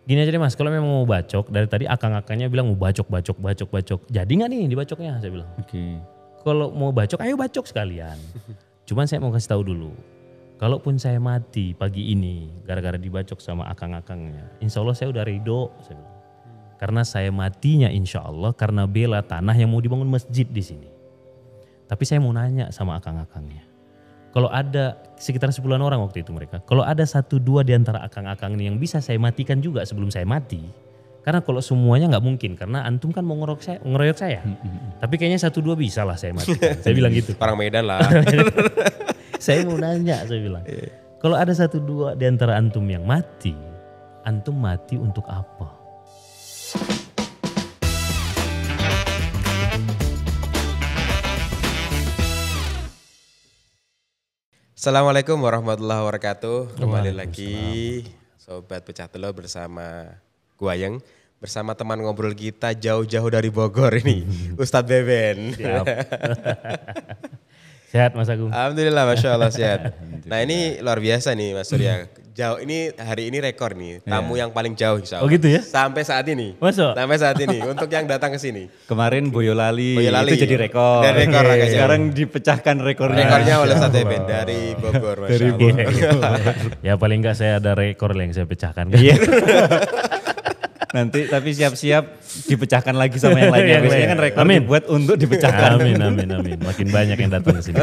Gini aja deh Mas, kalau memang mau bacok, dari tadi akang-akangnya bilang mau bacok. Jadi nggak nih dibacoknya, saya bilang. Oke. Kalau mau bacok, ayo bacok sekalian. Cuman saya mau kasih tahu dulu, kalaupun saya mati pagi ini gara-gara dibacok sama akang-akangnya, insya Allah saya udah ridho. Saya bilang. Karena saya matinya insya Allah karena bela tanah yang mau dibangun masjid di sini. Tapi saya mau nanya sama akang-akangnya. Kalau ada sekitar 10-an orang waktu itu mereka. Kalau ada 1-2 di antara akang-akang ini yang bisa saya matikan juga sebelum saya mati. Karena kalau semuanya nggak mungkin karena antum kan mau ngeroyok saya. Tapi kayaknya 1-2 bisa lah saya matikan. Saya bilang gitu. Orang Medan lah. Saya mau nanya, saya bilang. Kalau ada 1-2 di antara antum yang mati, antum mati untuk apa? Assalamualaikum warahmatullahi wabarakatuh. Kembali lagi Sobat Pecah Telur bersama Guayeng. Bersama teman ngobrol kita jauh-jauh dari Bogor ini, Ustadz Beben. Siap. Sehat Mas Agung? Alhamdulillah, Masya Allah sehat. Nah ini luar biasa nih Mas Surya. Jauh ini hari ini rekor nih, tamu yang paling jauh insya Allah. Oh gitu ya? Sampai saat ini. Masa? Sampai saat ini untuk yang datang ke sini. Kemarin Boyolali, Boyolali. itu jadi rekor. Dari rekor agak jauh. Sekarang dipecahkan rekornya. Rekornya oleh Ustadz Beben dari Bogor, Masya Dari Allah. Ya paling enggak saya ada rekor yang saya pecahkan. Iya. Nanti tapi siap-siap dipecahkan lagi sama yang lainnya. Yang Biasanya lain. kan rekor Amin. dibuat untuk dipecahkan. Amin. Makin banyak yang datang ke sini.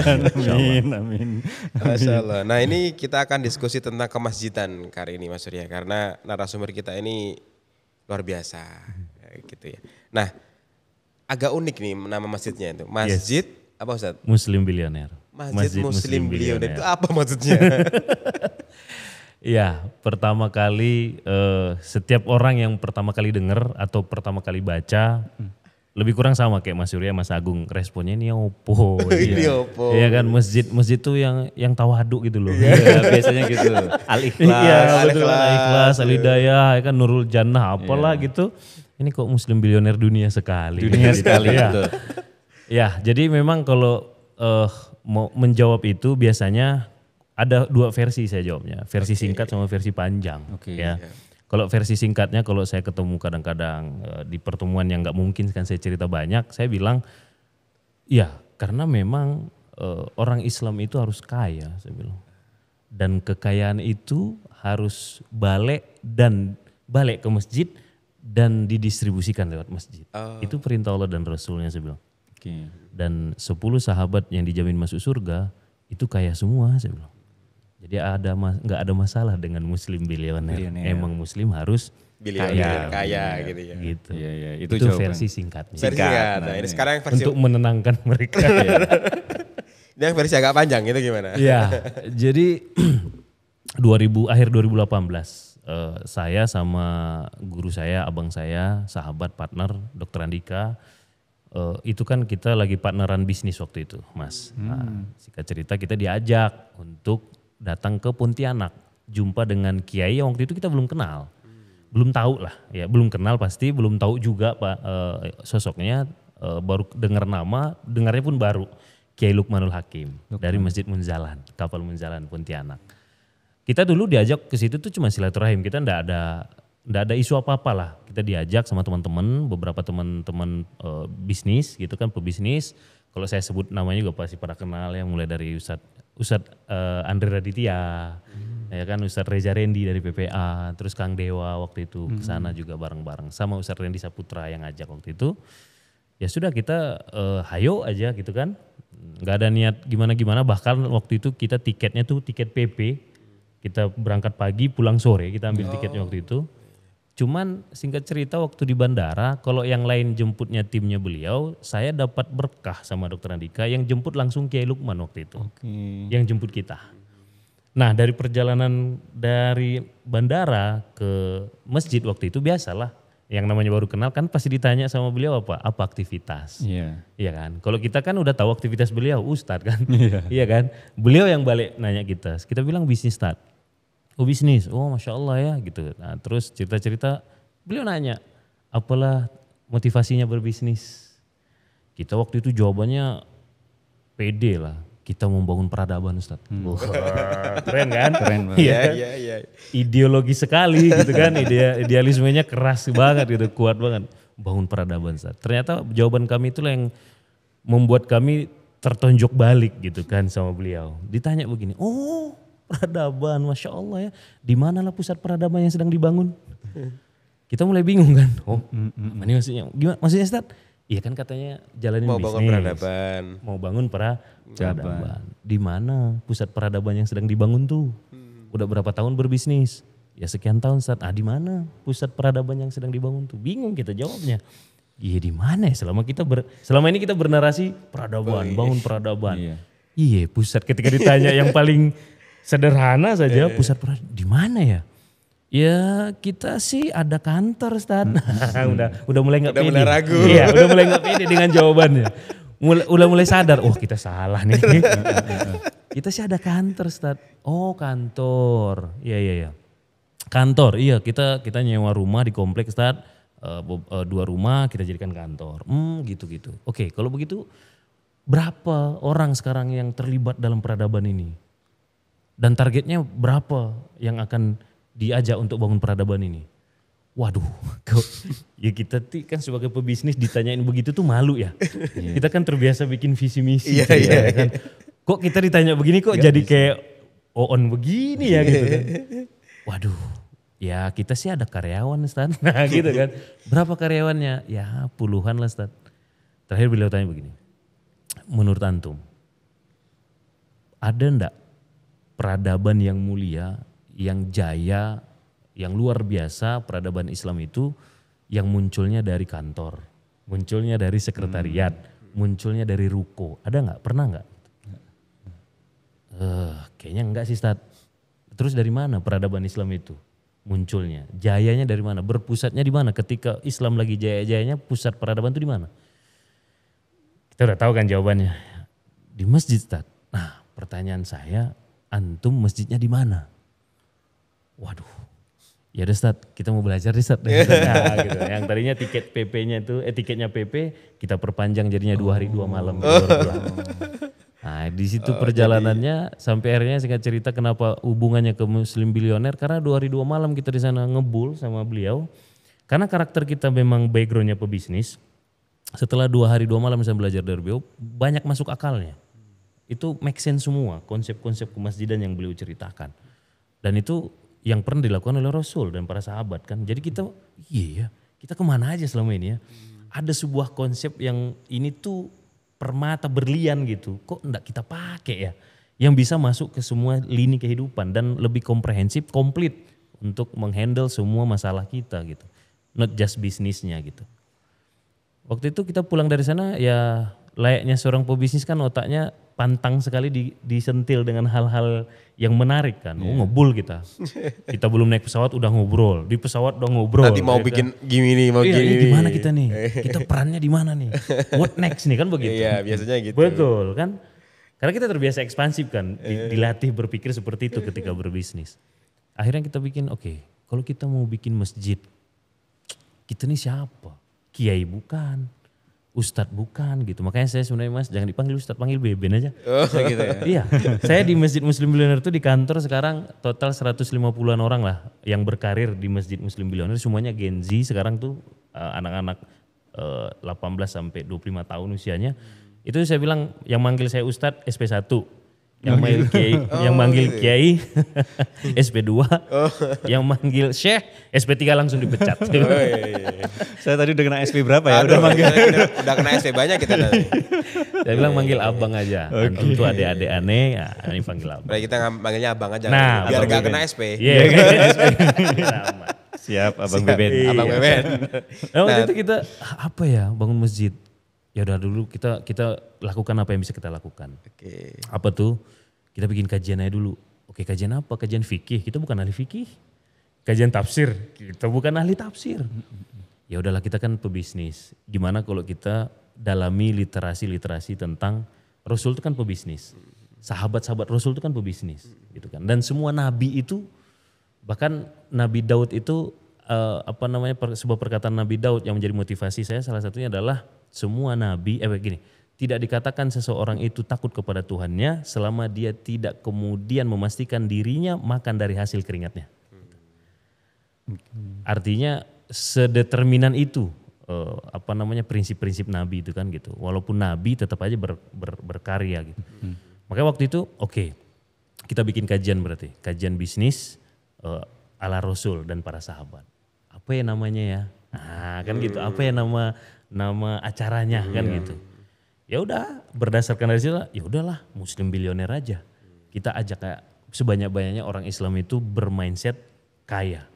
Amin. Masya Allah. Nah ini kita akan diskusi tentang kemasjidan kali ini Mas Surya. Karena narasumber kita ini luar biasa. Gitu ya. Nah agak unik nih nama masjidnya itu. Masjid apa Ustaz? Muslim Bilioner. Masjid Muslim Bilioner. Itu apa maksudnya? Iya, pertama kali setiap orang yang pertama kali dengar atau pertama kali baca lebih kurang sama kayak Mas Surya, Mas Agung, responnya ini opo. Ini opo. Iya kan masjid tuh yang tawadu gitu loh. Iya, biasanya gitu. Al-Ikhlas. Iya, betul. Al-Ikhlas. Al-Ikhlas, Al-Hidayah, ya kan Nurul Jannah apalah gitu. Ini kok Muslim Bilioner dunia sekali. Dunia sekali, ya. betul. Ya, jadi memang kalau mau menjawab itu biasanya ada 2 versi saya jawabnya, versi singkat sama versi panjang. Oke. Ya. Kalau versi singkatnya, kalau saya ketemu kadang-kadang di pertemuan yang nggak mungkin kan saya cerita banyak, saya bilang, ya karena memang orang Islam itu harus kaya, saya bilang. Dan kekayaan itu harus balik ke masjid dan didistribusikan lewat masjid. Itu perintah Allah dan Rasulnya, saya bilang. Oke. Dan 10 sahabat yang dijamin masuk surga itu kaya semua, saya bilang. Jadi nggak ada masalah dengan Muslim Bilioner. Emang Muslim harus Bilioner, kaya gitu ya. gitu. Iya, Itu jawaban. versi singkatnya. Versi singkat. Nah ini sekarang versi, Untuk menenangkan mereka. ini yang versi agak panjang itu gimana? Iya, jadi akhir 2018 saya sama guru saya, abang saya, sahabat, partner, Dr. Andika, itu kan kita lagi partneran bisnis waktu itu, Mas. Nah, singkat cerita kita diajak untuk datang ke Pontianak, jumpa dengan kiai yang waktu itu kita belum kenal. Belum tahu lah, ya belum kenal pasti, belum tahu juga Pak sosoknya, baru dengar nama, dengarnya pun baru. Kiai Lukmanul Hakim dari Masjid Munzalan, Kapal Munzalan Pontianak. Kita dulu diajak ke situ tuh cuma silaturahim, kita ndak ada isu apa-apa lah. Kita diajak sama teman-teman, beberapa teman-teman bisnis gitu kan, pebisnis. Kalau saya sebut namanya juga pasti pada kenal ya, mulai dari Ustadz Andre Raditya, ya kan Ustadz Reza Rendi dari PPA, terus Kang Dewa waktu itu kesana juga bareng-bareng sama Ustadz Rendi Saputra yang ngajak waktu itu. Ya sudah kita hayo aja gitu kan, nggak ada niat gimana-gimana, bahkan waktu itu kita tiketnya tuh tiket PP, kita berangkat pagi pulang sore, kita ambil tiketnya waktu itu. Cuman singkat cerita waktu di bandara, kalau yang lain jemputnya timnya beliau, saya dapat berkah sama Dr. Andika yang jemput langsung Kiai Lukman waktu itu. Yang jemput kita. Nah dari perjalanan dari bandara ke masjid waktu itu biasalah. Yang namanya baru kenal kan pasti ditanya sama beliau apa aktivitas. Iya. Iya kan. Kalau kita kan udah tahu aktivitas beliau, Ustadz kan. Iya kan. Beliau yang balik nanya kita. Kita bilang bisnis Ustadz. Oh bisnis, oh Masya Allah ya gitu. Nah terus cerita-cerita beliau nanya, apalah motivasinya berbisnis? Kita waktu itu jawabannya pede lah. kita mau bangun peradaban Ustaz. Wah, keren kan? Keren banget. Iya kan? Iya. Ideologi sekali gitu kan, idealismenya keras banget gitu, kuat banget. Bangun peradaban Ustaz. Ternyata jawaban kami itulah yang membuat kami tertonjok balik gitu kan sama beliau. Ditanya begini, oh peradaban, Masya Allah ya. Di manalah pusat peradaban yang sedang dibangun? Kita mulai bingung kan, apa nih maksudnya? Gimana maksudnya Ustaz? Iya kan katanya jalanin Mau bisnis. bangun peradaban. Mau bangun peradaban. Di mana pusat peradaban yang sedang dibangun tuh? Udah berapa tahun berbisnis? Ya sekian tahun Ustaz. Di mana pusat peradaban yang sedang dibangun tuh? Bingung kita jawabnya. Iya di mana ya? Selama ini kita bernarasi peradaban, bangun peradaban. Iya, pusat ketika ditanya yang paling sederhana saja pusat peradaban di mana ya? Ya kita sih ada kantor Ustaz. udah mulai nggak pede. Udah mulai ragu. Iya, udah mulai nggak pede dengan jawabannya. Udah mulai sadar, oh kita salah nih. Kita sih ada kantor Ustaz. Oh kantor, iya. Kantor, iya kita nyewa rumah di komplek Ustaz. 2 rumah kita jadikan kantor. Gitu. Oke, kalau begitu berapa orang sekarang yang terlibat dalam peradaban ini? Dan targetnya berapa yang akan diajak untuk bangun peradaban ini? Waduh, ya kita kan sebagai pebisnis ditanyain begitu tuh malu ya. Kita kan terbiasa bikin visi misi. Iya. Kan. Kok kita ditanya begini kok jadi kayak on begini ya gitu kan. Waduh, ya kita sih ada karyawan Ustaz. Nah gitu kan. Berapa karyawannya? Ya puluhan lah Ustaz. Terakhir beliau tanya begini. Menurut antum, ada enggak peradaban yang mulia, yang jaya, yang luar biasa peradaban Islam itu yang munculnya dari kantor, munculnya dari sekretariat, munculnya dari ruko. Ada nggak? Pernah nggak? Kayaknya enggak sih Ustaz. Terus dari mana peradaban Islam itu munculnya? Jayanya dari mana? Berpusatnya di mana? Ketika Islam lagi jaya-jayanya, pusat peradaban itu di mana? Kita udah tahu kan jawabannya. Di masjid Ustaz. Nah pertanyaan saya, antum masjidnya di mana? Waduh, ya udah Ustaz, kita mau belajar deh Ustaz. Nah, gitu. Yang tadinya tiket PP-nya itu, tiketnya PP kita perpanjang jadinya 2 hari 2 malam. Nah di situ perjalanannya sampai akhirnya singkat cerita kenapa hubungannya ke Muslim Bilioner, karena 2 hari 2 malam kita di sana ngebul sama beliau. Karena karakter kita memang backgroundnya pebisnis. Setelah 2 hari 2 malam saya belajar dari beliau, banyak masuk akalnya. Itu make sense semua konsep-konsep kemasjidan yang beliau ceritakan. Dan itu yang pernah dilakukan oleh Rasul dan para sahabat kan. Jadi kita, kita kemana aja selama ini ya. Ada sebuah konsep yang ini tuh permata berlian gitu. Kok enggak kita pakai ya. Yang bisa masuk ke semua lini kehidupan dan lebih komprehensif, komplit untuk menghandle semua masalah kita gitu. Not just bisnisnya gitu. Waktu itu kita pulang dari sana ya layaknya seorang pebisnis kan otaknya pantang sekali disentil dengan hal-hal yang menarik kan. Ngebul kita. Kita belum naik pesawat udah ngobrol. Di pesawat udah ngobrol. Nanti mau bikin gini nih, mau gini. Ini di mana kita nih? Kita perannya di mana nih? What next nih kan begitu. Iya biasanya gitu. Betul kan. Karena kita terbiasa ekspansif kan. Dilatih berpikir seperti itu ketika berbisnis. Akhirnya kita bikin kalau kita mau bikin masjid. Kita nih siapa? Kiai bukan. Ustadz bukan gitu. Makanya saya sebenarnya Mas jangan dipanggil Ustadz, panggil Beben aja. Gitu ya. Iya, saya di Masjid Muslim Bilioner itu di kantor sekarang total 150-an orang lah yang berkarir di Masjid Muslim Bilioner. Semuanya Gen Z sekarang tuh anak-anak 18 sampai 25 tahun usianya. Itu saya bilang yang manggil saya Ustadz SP1. Yang manggil Kiai, yang manggil Kiai SP2, yang manggil Syekh SP3 langsung dipecat. Saya tadi udah kena SP berapa ya? Udah manggil. Udah kena SP banyak kita tadi. Saya bilang manggil abang aja. Antum tuh adik-adik aneh, ini panggil abang. Berarti kita manggilnya abang aja. Nah, biar Abang gak Beben. kena SP. Iya, SP. Sama. Siap Abang Beben. Abang Beben. Nah, waktu itu kita apa ya bangun masjid. Ya udah dulu kita lakukan apa yang bisa kita lakukan. Oke. Apa tuh? Kita bikin kajian aja dulu. Oke, kajian apa? Kajian fikih. Kita bukan ahli fikih. Kajian tafsir. Kita bukan ahli tafsir. Ya udahlah kita kan pebisnis. Gimana kalau kita dalami literasi tentang Rasul itu kan pebisnis. Sahabat-sahabat Rasul itu kan pebisnis, gitu kan. Dan semua nabi itu, bahkan Nabi Daud itu sebuah perkataan Nabi Daud yang menjadi motivasi saya salah satunya adalah semua nabi, tidak dikatakan seseorang itu takut kepada Tuhannya selama dia tidak kemudian memastikan dirinya makan dari hasil keringatnya. Artinya sedeterminan itu prinsip-prinsip Nabi itu kan gitu. Walaupun Nabi tetap aja berkarya gitu. Makanya waktu itu kita bikin kajian berarti, kajian bisnis ala Rasul dan para sahabat. Apa ya namanya ya? Nah, kan gitu. Apa ya nama acaranya kan gitu. Ya udah, berdasarkan dari situ ya udahlah Muslim Bilioner aja. Kita ajak kayak sebanyak-banyaknya orang Islam itu bermindset kaya.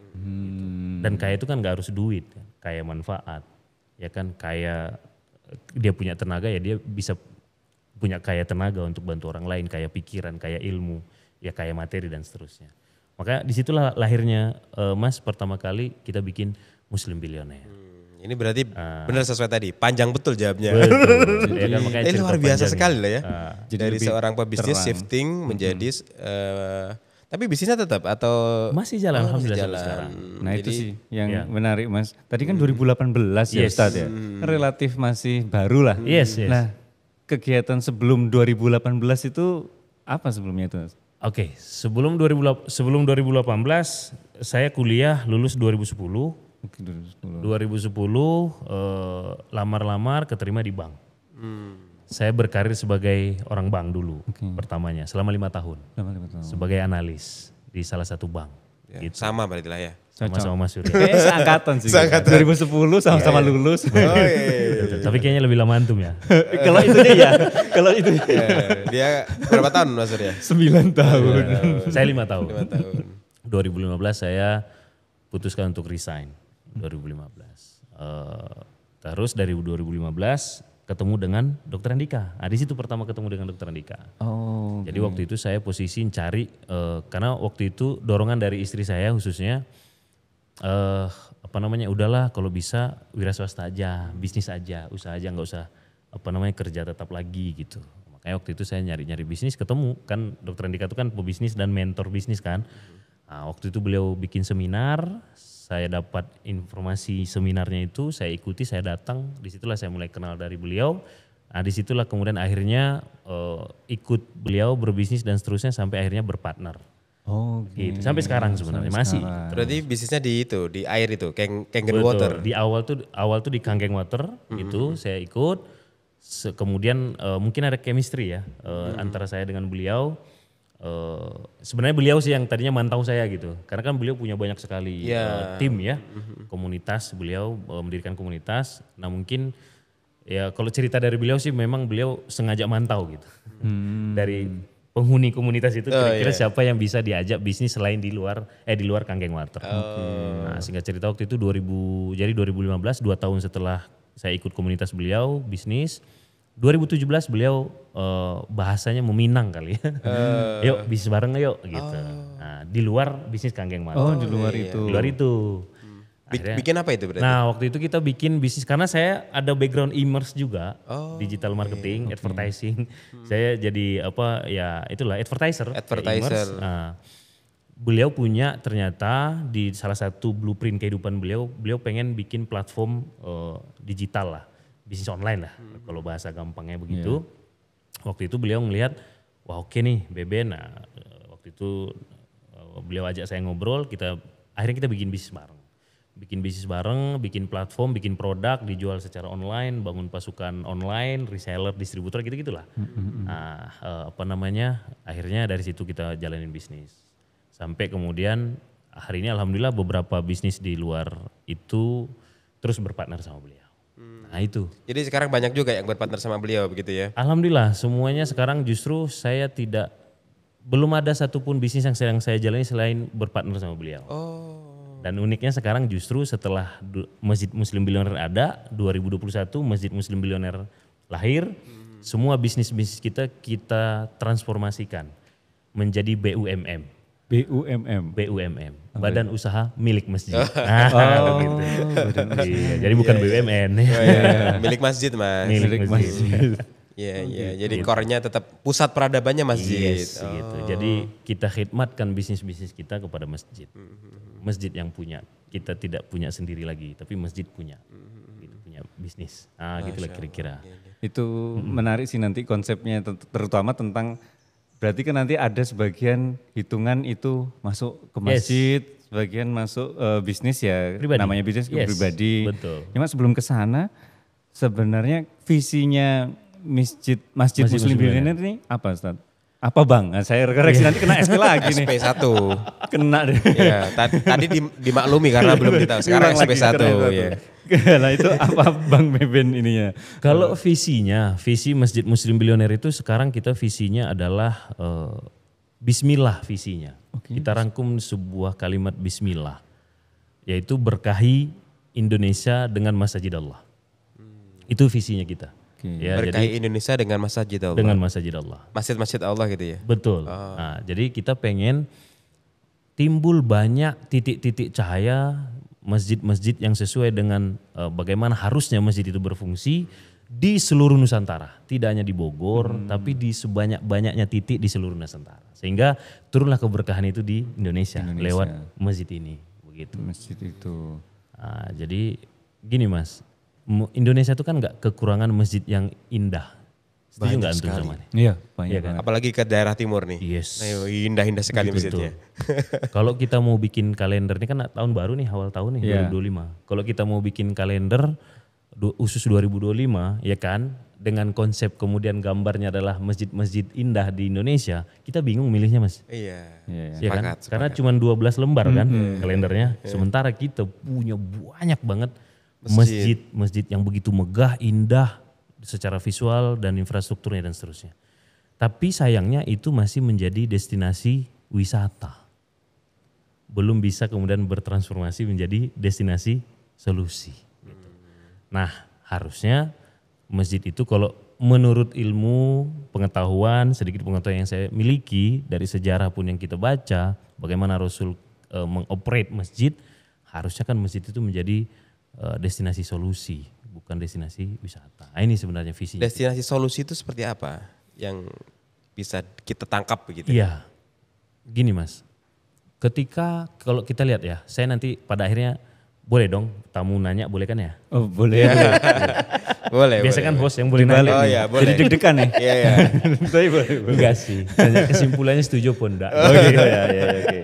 Dan kaya itu kan gak harus duit, kaya manfaat. Ya kan, kaya dia punya tenaga ya dia bisa punya kaya tenaga untuk bantu orang lain, kaya pikiran, kaya ilmu, ya kaya materi dan seterusnya. Maka disitulah lahirnya Mas pertama kali kita bikin Muslim Bilioner. Ini berarti benar sesuai tadi, panjang betul jawabnya. Betul. Ya kan, makanya Ini luar biasa sekali lah ya. Jadi Dari lebih seorang pebisnis terang. shifting menjadi, tapi bisnisnya tetap atau? Masih jalan, alhamdulillah masih sampai sekarang. Nah itu Jadi, sih yang ya. menarik Mas. Tadi kan 2018 ya Yes. Ustadz ya. Relatif masih baru lah. Yes. Nah kegiatan sebelum 2018 itu apa sebelumnya itu Mas? Oke, sebelum 2018 saya kuliah lulus 2010. Oke, 2010. 2010 lamar-lamar keterima di bank. Saya berkarir sebagai orang bank dulu pertamanya selama 5 tahun Lama tahun. sebagai analis di salah satu bank. ya, Gitu. sama berarti lah ya. Sama-sama Mas Surya. Kayaknya seangkatan sih. Seangkatan. 2010 sama-sama lulus. Oh iya. Tapi kayaknya lebih lama antum ya. Kalau itu ya, kalau itu Dia berapa tahun Mas Surya? 9 tahun. Saya 5 tahun. 5 tahun. 2015 saya putuskan untuk resign. 2015. Terus dari 2015 ketemu dengan Dokter Andika. Nah, di situ pertama ketemu dengan Dokter Andika. Oh. Jadi waktu itu saya posisi cari karena waktu itu dorongan dari istri saya khususnya udahlah kalau bisa wira swasta aja, bisnis aja, usaha aja, nggak usah kerja tetap lagi gitu. Makanya waktu itu saya nyari-nyari bisnis, ketemu kan Dokter Andika itu kan pebisnis dan mentor bisnis kan. Nah, waktu itu beliau bikin seminar, saya dapat informasi seminarnya itu, saya ikuti, saya datang, disitulah saya mulai kenal dari beliau. Nah, disitulah kemudian akhirnya ikut beliau berbisnis dan seterusnya sampai akhirnya berpartner. Oh, Gitu. Sampai sekarang sebenarnya masih. Berarti bisnisnya di air itu, Kangen Water. Di awal tuh di Kangen Water itu saya ikut. Kemudian mungkin ada chemistry ya antara saya dengan beliau. Sebenarnya beliau sih yang tadinya mantau saya gitu, karena kan beliau punya banyak sekali tim ya, komunitas, beliau mendirikan komunitas. Nah mungkin ya kalau cerita dari beliau sih memang beliau sengaja mantau gitu dari penghuni komunitas itu kira-kira siapa yang bisa diajak bisnis selain di luar Kangen Water. Nah singkat cerita waktu itu 2015 2 tahun setelah saya ikut komunitas beliau bisnis. 2017 beliau bahasanya meminang kali ya. Yuk bisnis bareng yuk gitu. Nah, di luar bisnis Kangen Water. Oh, di luar itu. Di luar itu. Akhirnya, Bikin apa itu berarti? nah waktu itu kita bikin bisnis karena saya ada background e-commerce juga, digital marketing, advertising. Saya jadi advertiser. Advertiser. Nah, beliau punya ternyata di salah satu blueprint kehidupan beliau pengen bikin platform digital lah. Bisnis online lah, kalau bahasa gampangnya begitu. Waktu itu beliau melihat, wah oke nih Beben, nah, waktu itu beliau ajak saya ngobrol, akhirnya kita bikin bisnis bareng. Bikin platform, bikin produk, dijual secara online, bangun pasukan online, reseller, distributor gitu-gitulah. Nah, akhirnya dari situ kita jalanin bisnis. Sampai kemudian hari ini alhamdulillah beberapa bisnis di luar itu terus berpartner sama beliau. Nah itu. Jadi sekarang banyak juga yang berpartner sama beliau begitu ya? Alhamdulillah semuanya sekarang justru saya belum ada satupun bisnis yang sedang saya jalani selain berpartner sama beliau. Dan uniknya sekarang justru setelah Masjid Muslim Bilioner ada, 2021 Masjid Muslim Bilioner lahir, semua bisnis-bisnis kita transformasikan menjadi BUMM. BUMM, Badan Usaha Milik Masjid. Gitu. Iya, jadi bukan BUMN. Milik masjid Mas. Milik masjid. Iya. Jadi core-nya tetap pusat peradabannya masjid. Yes, gitu. Jadi kita khidmatkan bisnis-bisnis kita kepada masjid. Masjid yang punya. Kita tidak punya sendiri lagi, tapi masjid punya. Gitu, punya ya, bisnis. Nah gitulah kira-kira. Itu menarik sih nanti konsepnya terutama tentang berarti kan nanti ada sebagian hitungan itu masuk ke masjid, sebagian masuk bisnis ya Pribadi. namanya bisnis ke Yes, pribadi. betul. Cuma sebelum ke sana sebenarnya visinya Masjid Muslim Billionaire ini apa Ustaz? Apa Bang? Nah, saya koreksi nanti kena SP lagi nih. SP1. Kena deh. Ya, tadi dimaklumi karena belum ditahu. Sekarang Ulang lagi, SP1 keren, ya. Nah itu apa Bang Beben ininya? Kalau visinya, visi Masjid Muslim Billionaire itu sekarang kita visinya adalah Bismillah visinya. Kita rangkum sebuah kalimat Bismillah, yaitu berkahi Indonesia dengan masjid Allah. Itu visinya kita. Ya, Berkahi Indonesia dengan masjid Allah. dengan masjid Allah. Masjid-masjid Allah gitu ya. Betul. Nah, jadi kita pengen timbul banyak titik-titik cahaya masjid-masjid yang sesuai dengan bagaimana harusnya masjid itu berfungsi di seluruh Nusantara. Tidak hanya di Bogor, tapi di sebanyak-banyaknya titik di seluruh Nusantara. Sehingga turunlah keberkahan itu di Indonesia. Lewat masjid ini. Begitu. Masjid itu. Nah, jadi gini Mas, Indonesia itu kan nggak kekurangan masjid yang indah. Setuju nggak antum sama ini? Iya, banyak Iya kan? banget. Apalagi ke daerah timur nih. Yes. Nah, indah-indah sekali masjidnya. Kalau kita mau bikin kalender, ini kan tahun baru nih, awal tahun nih, Iya. 2025. Kalau kita mau bikin kalender khusus 2025, ya kan, dengan konsep kemudian gambarnya adalah masjid-masjid indah di Indonesia, kita bingung milihnya Mas. Iya. Ya kan? Sepakat, Karena cuma 12 lembar kan kalendernya. Sementara kita punya banyak banget masjid yang begitu megah, indah secara visual dan infrastrukturnya dan seterusnya. Tapi sayangnya itu masih menjadi destinasi wisata. Belum bisa kemudian bertransformasi menjadi destinasi solusi. Nah, harusnya masjid itu kalau menurut ilmu, pengetahuan, sedikit pengetahuan yang saya miliki dari sejarah pun yang kita baca, bagaimana Rasul mengoperate masjid, harusnya kan masjid itu menjadi destinasi solusi, bukan destinasi wisata. Nah, ini sebenarnya visinya. Destinasi solusi itu seperti apa yang bisa kita tangkap begitu? Iya, gini Mas, ketika kalau kita lihat ya, saya nanti pada akhirnya boleh dong tamu nanya, boleh kan ya? Oh boleh. Boleh. Biasa kan host yang boleh Dibalik nanya. Oh nih. ya, boleh. Jadi deg-degan nih. Iya, iya. Tapi boleh. Enggak sih, tanya kesimpulannya setuju pun enggak. Oh gitu ya, oke.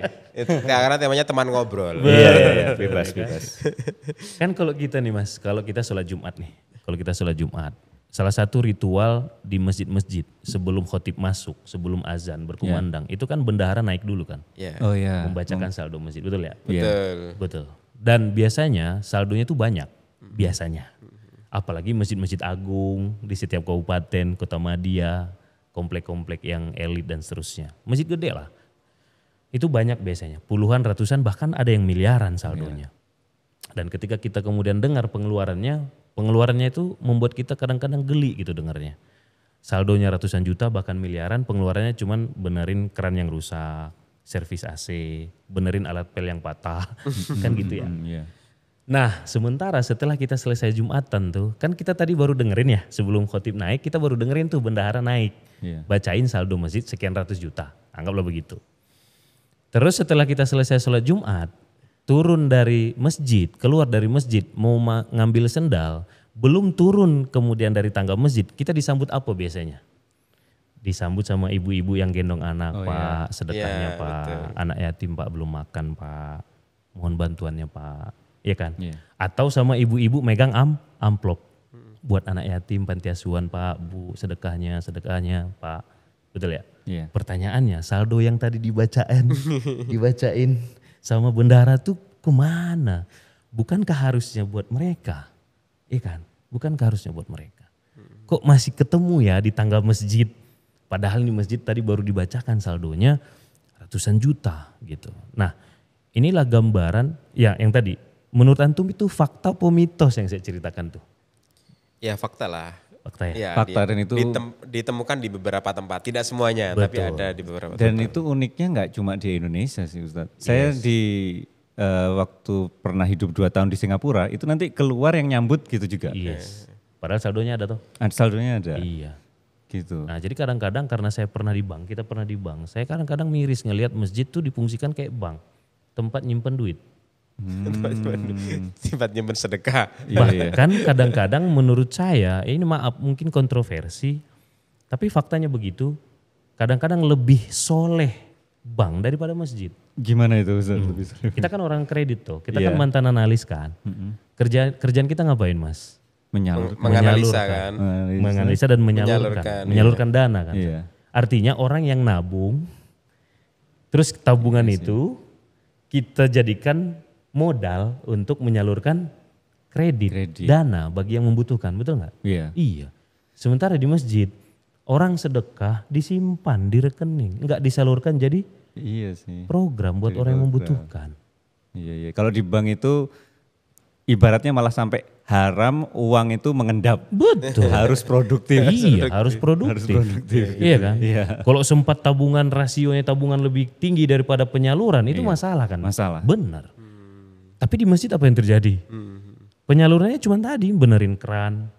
Karena temanya teman ngobrol. Iya, bebas. Kan kalau kita nih Mas, kalau kita sholat Jumat nih, salah satu ritual di masjid-masjid sebelum khotib masuk, sebelum azan berkumandang, itu kan bendahara naik dulu kan, Iya. Oh ya. membacakan saldo masjid, betul ya? Betul. Betul. Dan biasanya saldonya itu banyak, biasanya. Apalagi masjid-masjid agung di setiap kabupaten, kota madya, komplek-komplek yang elit dan seterusnya. Masjid gede lah. Itu banyak biasanya, puluhan, ratusan, bahkan ada yang miliaran saldonya. Dan ketika kita kemudian dengar pengeluarannya itu membuat kita kadang-kadang geli gitu dengarnya. Saldonya ratusan juta bahkan miliaran, pengeluarannya cuman benerin keran yang rusak, servis AC, benerin alat pel yang patah, kan gitu ya. Iya. Nah sementara setelah kita selesai Jumatan tuh, kan kita tadi baru dengerin ya sebelum khotib naik, kita baru dengerin tuh bendahara naik. Iya. Bacain saldo masjid sekian ratus juta, anggaplah begitu. Terus setelah kita selesai sholat Jumat, turun dari masjid, keluar dari masjid, mau ngambil sendal, belum turun kemudian dari tangga masjid, kita disambut apa biasanya? Disambut sama ibu-ibu yang gendong anak, Pak, sedekahnya Iya, Pak, betul. anak yatim Pak belum makan Pak, mohon bantuannya Pak, iya kan? Iya. Atau sama ibu-ibu megang amplop, buat anak yatim panti asuhan Pak, Bu, sedekahnya Pak, betul ya? Iya. Pertanyaannya, saldo yang tadi dibacain sama bendahara tuh kemana? Bukankah harusnya buat mereka? Iya kan? Bukankah harusnya buat mereka? Kok masih ketemu ya di tangga masjid? Padahal di masjid tadi baru dibacakan saldonya ratusan juta gitu. Nah inilah gambaran ya yang tadi. Menurut antum itu fakta atau mitos yang saya ceritakan tuh? Ya fakta lah. Fakta ya? Ya, Fakta dan itu- ditemukan di beberapa tempat. Tidak semuanya, Betul. tapi ada di beberapa Dan tempat. itu uniknya nggak cuma di Indonesia sih Ustadz. Saya di waktu pernah hidup 2 tahun di Singapura, itu nanti keluar yang nyambut gitu juga. Yes. Padahal saldonya ada tuh. Saldonya ada. Iya. Gitu. Nah jadi kadang-kadang karena saya pernah di bank, kita pernah di bank, saya kadang-kadang miris ngelihat masjid tuh difungsikan kayak bank, tempat nyimpen duit. Simpan nyimpen sedekah. Iya. Bahkan kadang-kadang menurut saya, ini maaf mungkin kontroversi, tapi faktanya begitu, kadang-kadang lebih soleh bank daripada masjid. Gimana itu Ustaz? Lebih seru. Kita kan orang kredit tuh, kita Iya. kan mantan analis kan. Kerjaan kita ngapain mas? Menyalurkan. Menganalisa Menyalurkan. kan. Menganalisa dan menyalurkan dana kan. Iya. Artinya orang yang nabung, terus tabungan itu kita jadikan modal untuk menyalurkan kredit, dana bagi yang membutuhkan, betul nggak? Iya. Iya. Sementara di masjid, orang sedekah disimpan di rekening, nggak disalurkan jadi Iya sih. program buat Jadi orang yang program. membutuhkan. Iya, iya. Kalau di bank itu ibaratnya malah sampai haram uang itu mengendap. Betul. Harus produktif. Iya, harus produktif. Harus produktif. Iya kan? Iya. Kalau sempat tabungan rasionya tabungan lebih tinggi daripada penyaluran itu masalah kan? Masalah. Benar. Tapi di masjid apa yang terjadi? Penyalurannya cuma tadi benerin keran,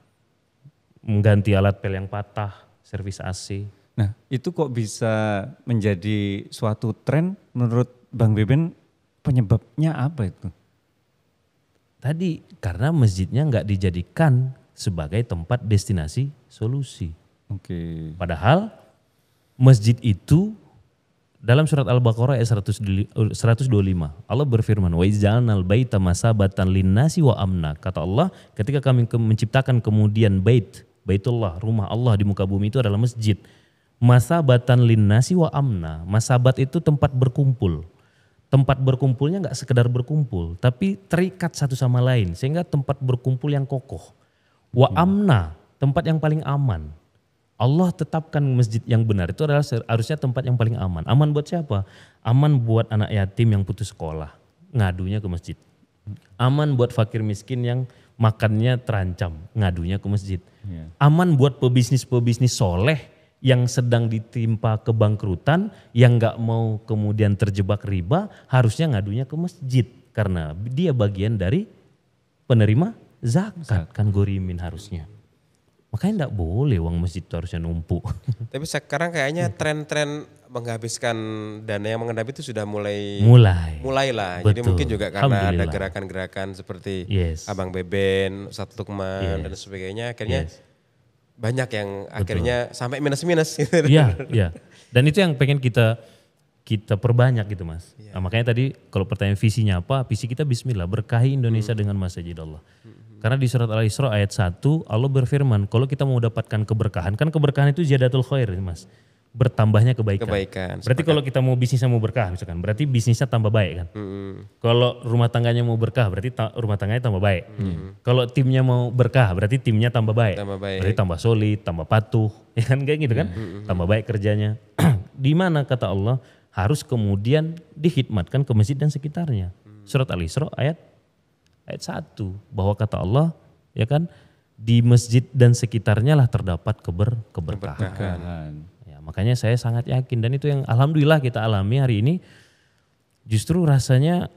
mengganti alat pel yang patah, servis AC. Nah, itu kok bisa menjadi suatu tren menurut Bang Beben, penyebabnya apa itu? Tadi karena masjidnya nggak dijadikan sebagai tempat destinasi solusi. Oke. Padahal masjid itu dalam surat Al-Baqarah ayat 125 Allah berfirman wa iz'alnal baita masabatan linnasi wa amna. Kata Allah, ketika kami menciptakan kemudian Baitullah, rumah Allah di muka bumi itu adalah masjid. Masabatan linnasi wa amna. Masabat itu tempat berkumpul. Tempat berkumpulnya nggak sekedar berkumpul, tapi terikat satu sama lain sehingga tempat berkumpul yang kokoh. Wa amna, tempat yang paling aman. Allah tetapkan masjid yang benar itu adalah harusnya tempat yang paling aman. Aman buat siapa? Aman buat anak yatim yang putus sekolah, ngadunya ke masjid. Aman buat fakir miskin yang makannya terancam, ngadunya ke masjid. Iya. Aman buat pebisnis-pebisnis soleh yang sedang ditimpa kebangkrutan, yang nggak mau kemudian terjebak riba, harusnya ngadunya ke masjid. Karena dia bagian dari penerima zakat, kan gorimin harusnya. Makanya enggak boleh uang masjid itu harusnya numpuk. Tapi sekarang kayaknya tren-tren menghabiskan dana yang mengendap itu sudah mulai lah. Jadi Betul. mungkin juga karena ada Alhamdulillah. gerakan-gerakan seperti Yes. Abang Beben, Ustadz Lukman dan sebagainya. Akhirnya banyak yang akhirnya sampai minus-minus. Gitu. Iya, iya. Dan itu yang pengen kita perbanyak gitu mas. Nah, makanya tadi kalau pertanyaan visinya apa, visi kita bismillah berkahi Indonesia dengan masjid Allah. Karena di surat Al-Isra ayat 1 Allah berfirman kalau kita mau dapatkan keberkahan, kan keberkahan itu ziyadatul khair mas. Bertambahnya kebaikan. Berarti kalau kita mau bisnisnya mau berkah misalkan, berarti bisnisnya tambah baik kan. Kalau rumah tangganya mau berkah berarti rumah tangganya tambah baik. Kalau timnya mau berkah berarti timnya tambah baik. Berarti tambah solid, tambah patuh. Ya kan kayak gitu kan. Tambah baik kerjanya. Di mana kata Allah harus kemudian dihikmatkan ke masjid dan sekitarnya. Surat Al-Isra ayat 1 bahwa kata Allah ya kan di masjid dan sekitarnya lah terdapat keberkahan. Ya, makanya saya sangat yakin dan itu yang alhamdulillah kita alami hari ini justru rasanya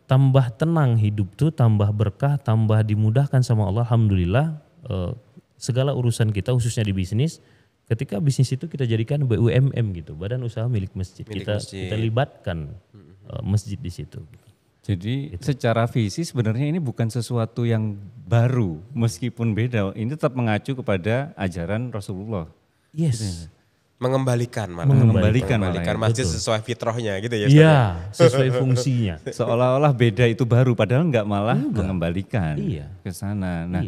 tambah tenang hidup tuh, tambah berkah, tambah dimudahkan sama Allah. Alhamdulillah segala urusan kita khususnya di bisnis, ketika bisnis itu kita jadikan BUMM gitu, badan usaha milik masjid. Kita libatkan masjid di situ. Jadi secara visi sebenarnya ini bukan sesuatu yang baru meskipun beda. Ini tetap mengacu kepada ajaran Rasulullah. Yes. Mengembalikan Mengembalikan masjid sesuai fitrahnya gitu ya. Iya, sesuai fungsinya. Seolah-olah beda itu baru padahal enggak, malah mengembalikan ke sana. Nah,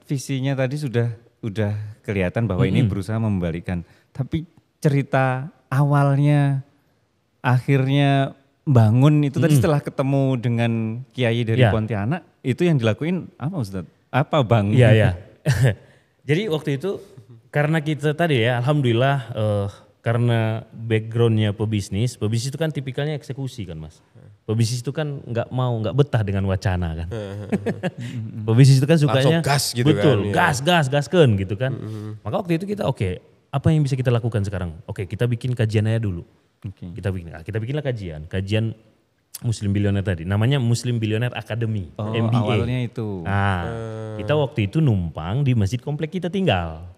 visinya tadi sudah kelihatan bahwa ini berusaha mengembalikan. Tapi cerita awalnya akhirnya bangun itu tadi setelah ketemu dengan kiai dari Pontianak, itu yang dilakuin apa Ustadz? Apa Bang? Iya, iya. Jadi waktu itu karena kita tadi ya alhamdulillah karena backgroundnya pebisnis itu kan tipikalnya eksekusi kan mas. Pebisnis itu kan nggak betah dengan wacana kan. Pebisnis itu kan sukanya gas gitu betul, kan. gaskan gitu kan. Maka waktu itu kita apa yang bisa kita lakukan sekarang? Kita bikin kajian aja dulu. Kita bikinlah kajian Muslim Billionaire tadi, namanya Muslim Billionaire Academy, MBA. Awalnya itu. Nah, kita waktu itu numpang di masjid komplek kita tinggal.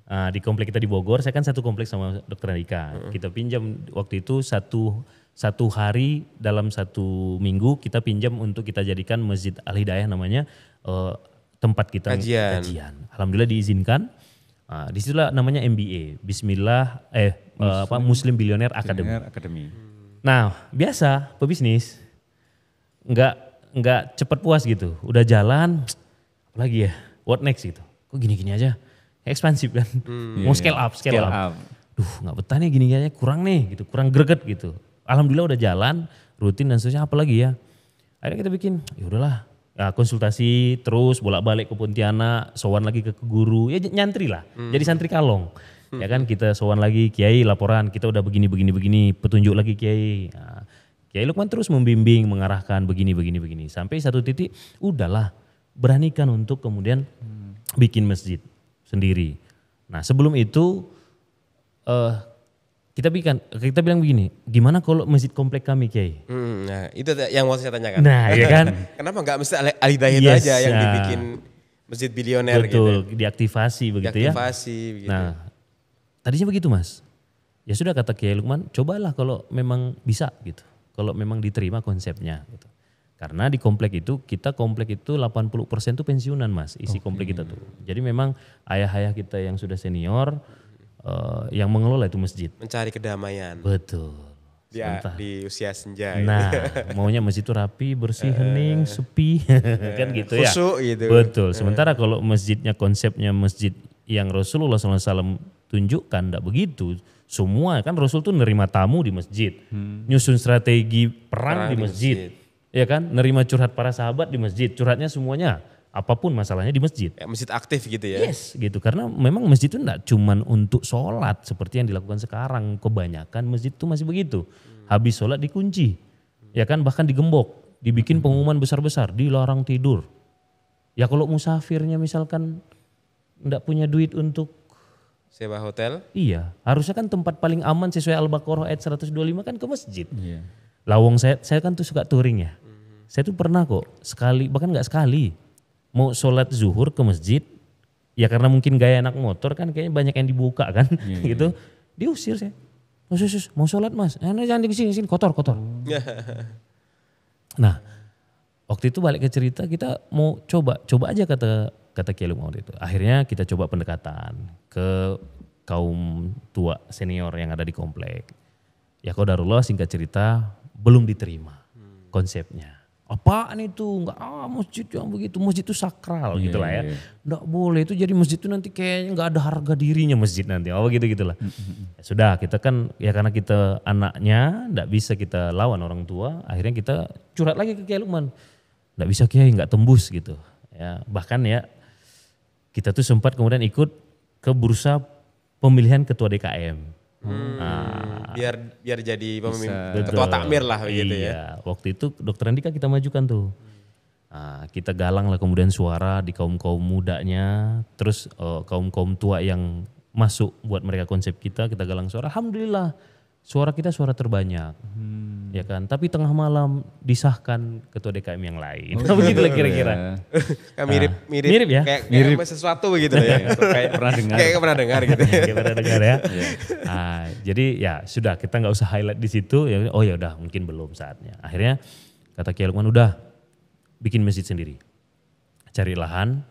Di komplek kita di Bogor, saya kan satu kompleks sama Dokter Andika. Kita pinjam waktu itu satu 1 hari dalam 1 minggu kita pinjam untuk kita jadikan Masjid Al Hidayah namanya, tempat kita Kajian. Alhamdulillah diizinkan. Disitulah namanya MBA, Bismillah Muslim Billionaire Academy. Akademi. Nah biasa pebisnis nggak cepat puas gitu, udah jalan, apalagi ya, what next gitu. Kok gini-gini aja, ekspansif kan, mau scale up. Duh nggak betah nih gini aja, kurang nih gitu, kurang greget gitu. Alhamdulillah udah jalan, rutin dan seterusnya, apalagi ya. Akhirnya kita bikin, ya udahlah, ya konsultasi terus bolak-balik ke Pontianak, sowan lagi ke guru, ya nyantri lah, jadi santri kalong. Ya kan kita sowan lagi, Kiai laporan, kita udah begini, petunjuk lagi Kiai. Nah, Kiai Lukman terus membimbing, mengarahkan begini. Sampai satu titik, udahlah beranikan untuk kemudian bikin masjid sendiri. Nah sebelum itu kita bilang begini, gimana kalau masjid komplek kami Kiai? Nah itu yang mau saya tanyakan. Nah ya kan. Kenapa nggak mesti Al Hidayah itu aja yang dibikin masjid bilioner betul, gitu? diaktifasi begitu ya. Begitu. Nah tadinya begitu Mas. Ya sudah kata Kiai Lukman, cobalah kalau memang bisa gitu. Kalau memang diterima konsepnya gitu. Karena di komplek itu, 80% tuh pensiunan Mas, isi komplek kita tuh. Jadi memang ayah-ayah kita yang sudah senior, yang mengelola itu masjid. Mencari kedamaian. Betul. Di usia senja. Nah, maunya masjid itu rapi, bersih, hening, sepi, kan gitu ya. Khusyuk gitu. Betul. Sementara kalau masjidnya konsepnya masjid yang Rasulullah SAW tunjukkan, enggak begitu. Semua kan Rasul tuh nerima tamu di masjid, nyusun strategi perang di masjid, ya kan, nerima curhat para sahabat di masjid, curhatnya semuanya. Apapun masalahnya di masjid. Ya, masjid aktif gitu ya? Yes gitu, karena memang masjid itu enggak cuman untuk sholat seperti yang dilakukan sekarang. Kebanyakan masjid itu masih begitu. Habis sholat dikunci, ya kan, bahkan digembok. Dibikin pengumuman besar-besar, dilarang tidur. Ya kalau musafirnya misalkan enggak punya duit untuk sewa hotel? Iya, harusnya kan tempat paling aman sesuai Al-Baqarah ayat 125 kan ke masjid. Iya. Lawang saya kan tuh suka touring ya. Saya tuh pernah kok sekali, bahkan enggak sekali. Mau sholat zuhur ke masjid, ya karena mungkin gaya anak motor kan kayaknya banyak yang dibuka kan, gitu. Diusir saya. Mau sholat Mas, jangan di sini kotor. Nah, waktu itu balik ke cerita, kita mau coba aja kata Kiai Lukman waktu itu. Akhirnya kita coba pendekatan ke kaum tua senior yang ada di komplek. Ya qadarullah singkat cerita belum diterima konsepnya. Apaan itu? Enggak, masjid yang begitu, masjid itu sakral gitu lah ya. Enggak boleh itu jadi masjid itu nanti kayaknya enggak ada harga dirinya masjid nanti. Gitu-gitulah. Ya sudah, kita kan ya karena kita anaknya enggak bisa kita lawan orang tua, akhirnya kita curhat lagi ke Kiai Lukman. Enggak bisa Kiai, enggak tembus gitu. Ya, bahkan ya kita tuh sempat kemudian ikut ke bursa pemilihan ketua DKM. Biar jadi pemimpin Betul. ketua takmir lah begitu ya. Iya, waktu itu Dokter Andika kita majukan tuh. Nah, kita galang lah kemudian suara di kaum-kaum mudanya, terus kaum-kaum tua yang masuk buat mereka konsep kita galang suara. Alhamdulillah suara kita suara terbanyak. Ya kan, tapi tengah malam disahkan ketua DKM yang lain. Begitulah kira-kira. Mirip ya? Kayak sesuatu begitu ya. Kayak pernah dengar. Kayak pernah dengar gitu. Kayak pernah dengar ya. Jadi ya sudah, kita nggak usah highlight di situ. Ya, oh ya udah mungkin belum saatnya. Akhirnya kata Kiai Lukman, udah bikin masjid sendiri. Cari lahan,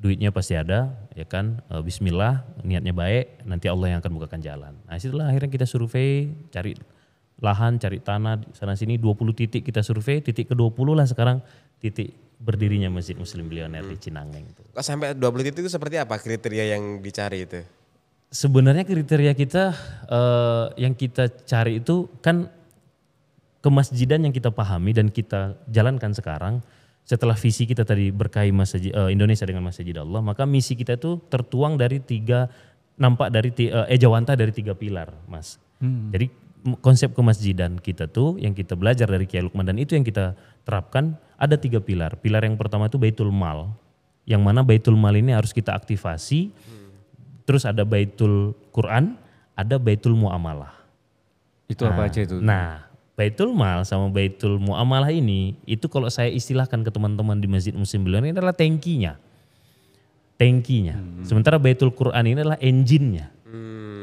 duitnya pasti ada, ya kan. Bismillah, niatnya baik, nanti Allah yang akan bukakan jalan. Nah situlah akhirnya kita survei, cari lahan, cari tanah sana sini, 20 titik kita survei, titik ke-20 lah sekarang titik berdirinya Masjid Muslim Billionaire di Cinangeng itu. Kok sampai 20 titik itu seperti apa kriteria yang dicari itu? Sebenarnya kriteria kita yang kita cari itu kan kemasjidan yang kita pahami dan kita jalankan sekarang. Setelah visi kita tadi berkahi Indonesia dengan Masjid Allah, maka misi kita itu tertuang dari ejawantah dari 3 pilar, Mas. Jadi konsep kemasjidan kita tuh yang kita belajar dari Kiai Lukman dan itu yang kita terapkan ada 3 pilar. Pilar yang pertama itu Baitul Mal, yang mana Baitul Mal ini harus kita aktifasi. Terus ada Baitul Quran, ada Baitul Muamalah. Itu apa aja itu? Nah, Baitul Mal sama Baitul Muamalah ini itu kalau saya istilahkan ke teman-teman di Masjid Muslim Billionaire ini adalah tankinya. Sementara Baitul Quran ini adalah engine-nya,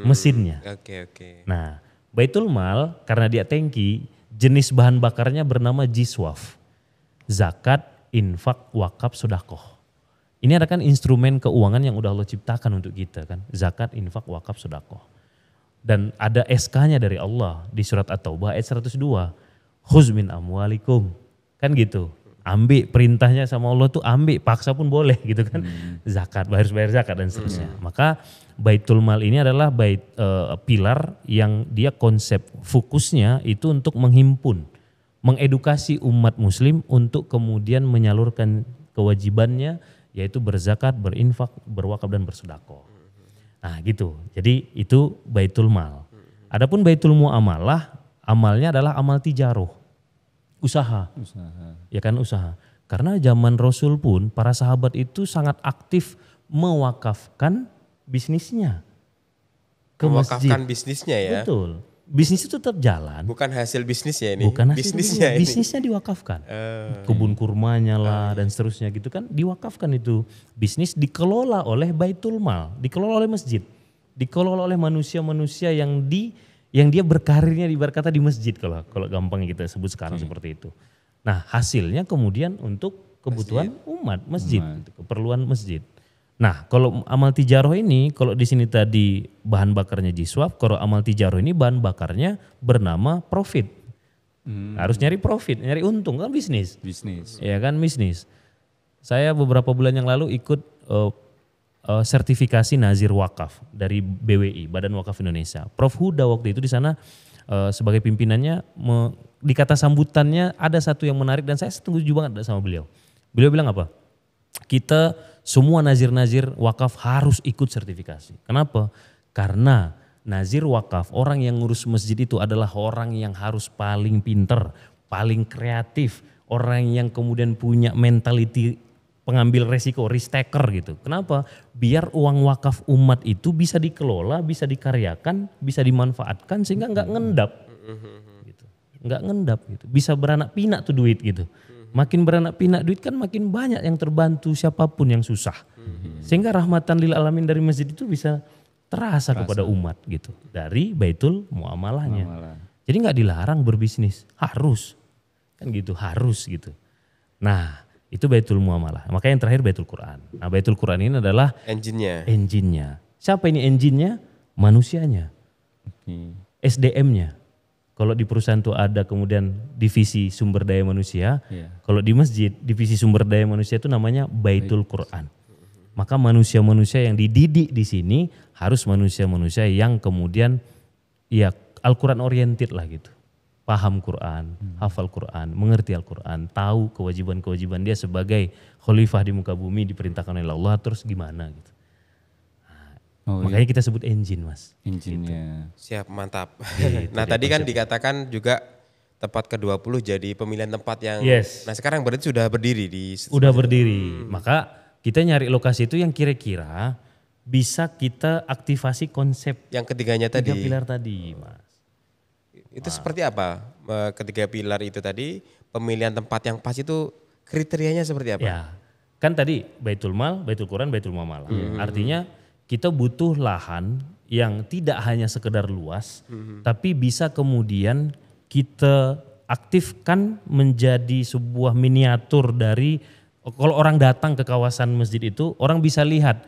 mesinnya. Oke. Nah, Baitul Mal karena dia tangki, Jenis bahan bakarnya bernama jiswaf. Zakat, infak, wakaf, sedekah. Ini adalah kan instrumen keuangan yang udah Allah ciptakan untuk kita kan. Zakat, infak, wakaf, sedekah. Dan ada SK-nya dari Allah di surat At-Taubah ayat 102. Khuz min amwalikum. Kan gitu. Ambil perintahnya sama Allah tuh ambil, paksa pun boleh gitu kan. Zakat, harus bayar zakat dan seterusnya. Maka Baitul Mal ini adalah pilar yang dia konsep fokusnya itu untuk menghimpun, mengedukasi umat muslim untuk kemudian menyalurkan kewajibannya yaitu berzakat, berinfak, berwakaf dan bersedekah. Nah gitu. Jadi itu Baitul Mal. Adapun Baitul Muamalah, amalnya adalah amal tijaroh. Usaha. Ya kan usaha. Karena zaman Rasul pun para sahabat itu sangat aktif mewakafkan bisnisnya ke masjid. Mewakafkan bisnisnya ya. Betul. Bisnis itu tetap jalan. Bukan hasil bisnisnya ini. Bukan hasil bisnisnya ini. Bisnisnya diwakafkan. Kebun kurmanya lah dan seterusnya gitu kan diwakafkan itu. Bisnis dikelola oleh Baitul Mal, dikelola oleh masjid. Dikelola oleh manusia-manusia yang dia berkarirnya ibarat di masjid kalau gampang kita sebut sekarang seperti itu. Nah hasilnya kemudian untuk kebutuhan umat masjid, keperluan masjid. Nah kalau amal tijaroh ini, kalau di sini tadi bahan bakarnya jiswaf, kalau amal tijaroh ini bahan bakarnya bernama profit. Harus nyari profit, nyari untung kan bisnis. Ya kan bisnis. Saya beberapa bulan yang lalu ikut sertifikasi Nazir Wakaf dari BWI, Badan Wakaf Indonesia. Prof Huda waktu itu di sana sebagai pimpinannya, di kata sambutannya ada satu yang menarik dan saya setuju banget sama beliau. Beliau bilang apa? Kita semua nazir-nazir wakaf harus ikut sertifikasi. Kenapa? Karena nazir wakaf, orang yang ngurus masjid itu adalah orang yang harus paling pinter, paling kreatif, orang yang kemudian punya mentality pengambil resiko, risk taker gitu. Kenapa? Biar uang wakaf umat itu bisa dikelola, bisa dikaryakan, bisa dimanfaatkan sehingga nggak ngendap. Gitu. Nggak ngendap gitu. Bisa beranak pinak tuh duit gitu. Makin beranak pinak duit kan makin banyak yang terbantu siapapun yang susah. Sehingga rahmatan lil alamin dari masjid itu bisa terasa kepada umat gitu. Dari Baitul Muamalahnya. Jadi nggak dilarang berbisnis, harus. Kan gitu, harus gitu. Nah, itu Baitul Muamalah. Makanya yang terakhir Baitul Quran. Nah Baitul Quran ini adalah engine-nya. Siapa ini engine-nya? Manusianya. SDM-nya. Kalau di perusahaan itu ada kemudian divisi sumber daya manusia. Kalau di masjid divisi sumber daya manusia itu namanya Baitul Quran. Maka manusia-manusia yang dididik di sini harus manusia-manusia yang kemudian ya Al-Quran oriented lah gitu. Paham Quran, hafal Quran, mengerti Al-Quran, tahu kewajiban-kewajiban dia sebagai khalifah di muka bumi diperintahkan oleh Allah terus gimana gitu. Makanya kita sebut engine mas. Engine-nya. Gitu. Siap, mantap. Nah tadi kan dikatakan juga tempat ke-20 jadi pemilihan tempat yang, nah sekarang berarti sudah berdiri di. Udah berdiri, maka kita nyari lokasi itu yang kira-kira bisa kita aktivasi konsep. Yang ketiganya tadi. 3 pilar tadi mas. Itu seperti apa ketiga pilar itu tadi, pemilihan tempat yang pas itu kriterianya seperti apa? Ya, kan tadi Baitul Mal, Baitul Quran, Baitul Muamalah. Artinya kita butuh lahan yang tidak hanya sekedar luas, tapi bisa kemudian kita aktifkan menjadi sebuah miniatur dari, kalau orang datang ke kawasan masjid itu, orang bisa lihat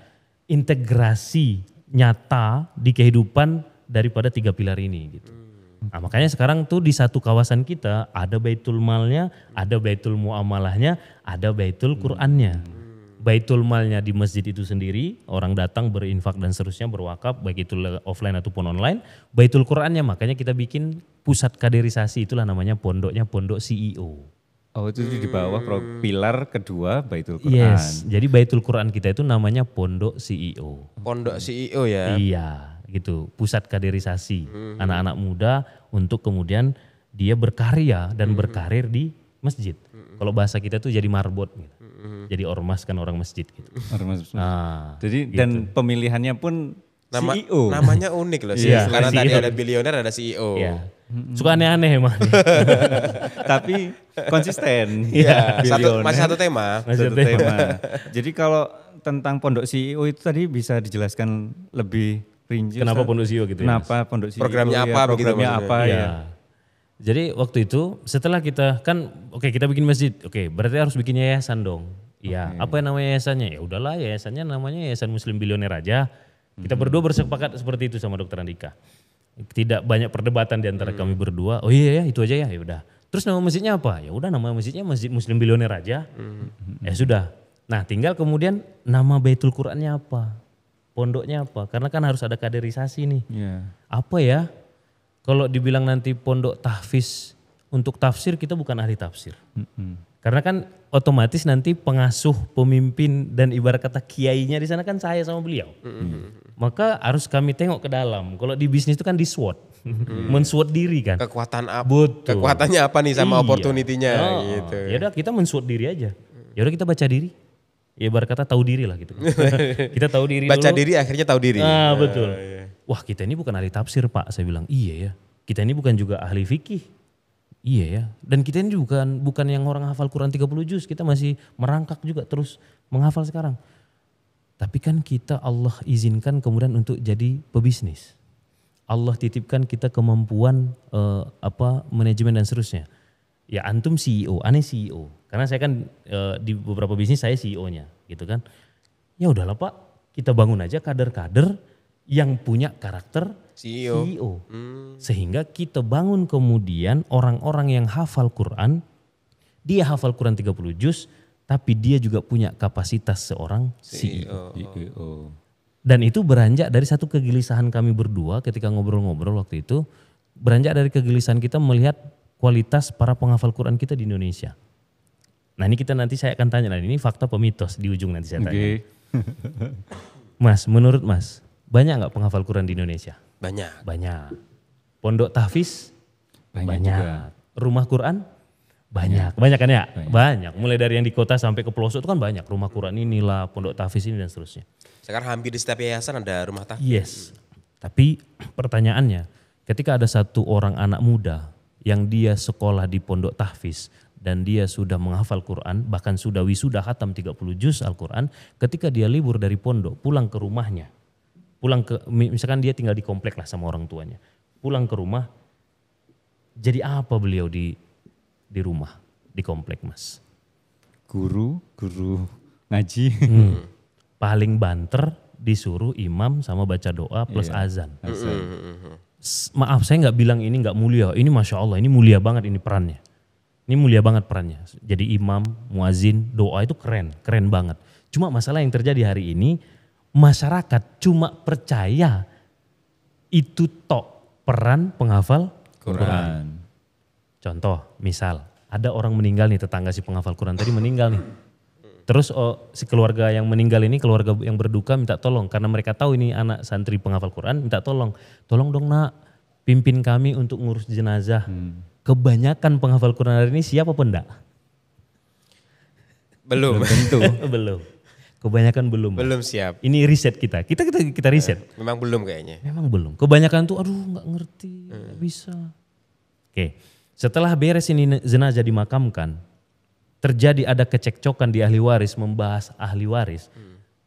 integrasi nyata di kehidupan daripada 3 pilar ini gitu. Nah, makanya sekarang tuh di satu kawasan kita ada Baitul Malnya, ada Baitul Muamalahnya, ada Baitul Qurannya. Baitul Malnya di masjid itu sendiri, orang datang berinfak dan seterusnya, berwakaf, baik itu offline ataupun online. Baitul Qurannya makanya kita bikin pusat kaderisasi, itulah namanya pondoknya Pondok CEO. Oh itu di bawah pilar kedua Baitul Quran. Yes, jadi Baitul Quran kita itu namanya Pondok CEO. Pondok CEO ya? Iya. Gitu, pusat kaderisasi anak-anak muda untuk kemudian dia berkarya dan berkarir di masjid. Kalau bahasa kita tuh jadi marbot gitu. Jadi ormas kan orang masjid gitu. Ormas. Nah, jadi gitu. dan pemilihannya pun CEO. Namanya unik loh sih. Karena tadi ada bilioner, ada CEO. Iya. Suka aneh-aneh emang. Tapi konsisten. Iya, masih satu tema. Satu tema. Jadi kalau tentang Pondok CEO itu tadi bisa dijelaskan lebih rinci. Kenapa Pondok CEO gitu Kenapa Pondok CEO? Programnya apa? Programnya apa ya? Jadi waktu itu setelah kita kan kita bikin masjid, berarti harus bikin yayasan dong. Iya, apa yang namanya yayasannya? Ya udahlah yayasannya namanya Yayasan Muslim Bilioner aja. Kita berdua bersepakat seperti itu sama Dokter Andika. Tidak banyak perdebatan di antara kami berdua. Oh iya ya itu aja ya, ya udah. Terus nama masjidnya apa? Ya udah nama masjidnya Masjid Muslim Bilioner aja. Ya sudah. Nah tinggal kemudian nama Baitul Qurannya apa? Pondoknya apa? Karena kan harus ada kaderisasi nih. Apa ya? Kalau dibilang nanti pondok tahfiz untuk tafsir, kita bukan ahli tafsir. Karena kan otomatis nanti pengasuh, pemimpin dan ibarat kata kiainya di sana kan saya sama beliau. Maka harus kami tengok ke dalam. Kalau di bisnis itu kan di SWOT. Men-SWOT diri kan. Kekuatan apa? Betul. Kekuatannya apa nih sama opportunity-nya gitu. Ya udah kita men-SWOT diri aja. Ya udah kita baca diri. Ya ibarat kata tahu diri lah gitu. Kita tahu diri Baca dulu. diri akhirnya tahu diri. Betul. Wah kita ini bukan ahli tafsir Pak. Saya bilang iya ya. Kita ini bukan juga ahli fikih. Iya ya. Dan kita ini bukan yang orang hafal Quran 30 juz. Kita masih merangkak juga terus menghafal sekarang. Tapi kan kita Allah izinkan kemudian untuk jadi pebisnis. Allah titipkan kita kemampuan manajemen dan seterusnya. Ya antum CEO, aneh CEO. Karena saya kan di beberapa bisnis saya CEO-nya gitu kan. Ya udahlah Pak, kita bangun aja kader-kader yang punya karakter CEO. Sehingga kita bangun kemudian orang-orang yang hafal Quran, dia hafal Quran 30 juz, tapi dia juga punya kapasitas seorang CEO. Dan itu beranjak dari satu kegelisahan kami berdua ketika ngobrol-ngobrol waktu itu. Beranjak dari kegelisahan kita melihat kualitas para penghafal Quran kita di Indonesia. Nah ini nanti saya akan tanya, ini fakta pemitos di ujung nanti saya tanya. Mas, menurut Mas, banyak nggak penghafal Quran di Indonesia? Banyak. Banyak. Pondok tahfiz? Banyak. Rumah Quran? Banyak. Banyak kan ya? Banyak. Mulai dari yang di kota sampai ke pelosok itu kan banyak. Rumah Quran inilah, pondok tahfiz ini dan seterusnya. Sekarang hampir di setiap yayasan ada rumah tahfiz. Yes. Tapi pertanyaannya, ketika ada satu orang anak muda yang dia sekolah di pondok tahfiz dan dia sudah menghafal Quran, bahkan sudah wisuda khatam 30 juz Al-Quran, ketika dia libur dari pondok, pulang ke rumahnya, misalkan dia tinggal di komplek lah sama orang tuanya, pulang ke rumah, jadi apa beliau di rumah, di komplek Mas? Guru ngaji. Paling banter disuruh imam sama baca doa plus azan. Maaf saya nggak bilang ini nggak mulia, ini Masya Allah, ini mulia banget ini perannya. Ini mulia banget perannya. Jadi imam, muazin, doa itu keren banget. Cuma masalah yang terjadi hari ini, masyarakat cuma percaya itu peran penghafal Quran. Contoh, misal ada orang meninggal nih, tetangga si penghafal Quran tadi meninggal nih. Terus si keluarga yang meninggal ini, keluarga yang berduka minta tolong. Karena mereka tahu ini anak santri penghafal Quran, minta tolong. Tolong dong nak, pimpin kami untuk ngurus jenazah. Kebanyakan penghafal Quran hari ini siap apa enggak? Belum. Tentu. Belum. Kebanyakan belum. Belum siap. Ini riset kita. Kita riset. Memang belum kayaknya. Memang belum. Kebanyakan tuh nggak ngerti, nggak bisa. Oke. Setelah beres ini jenazah dimakamkan, terjadi ada kecekcokan di ahli waris, membahas ahli waris.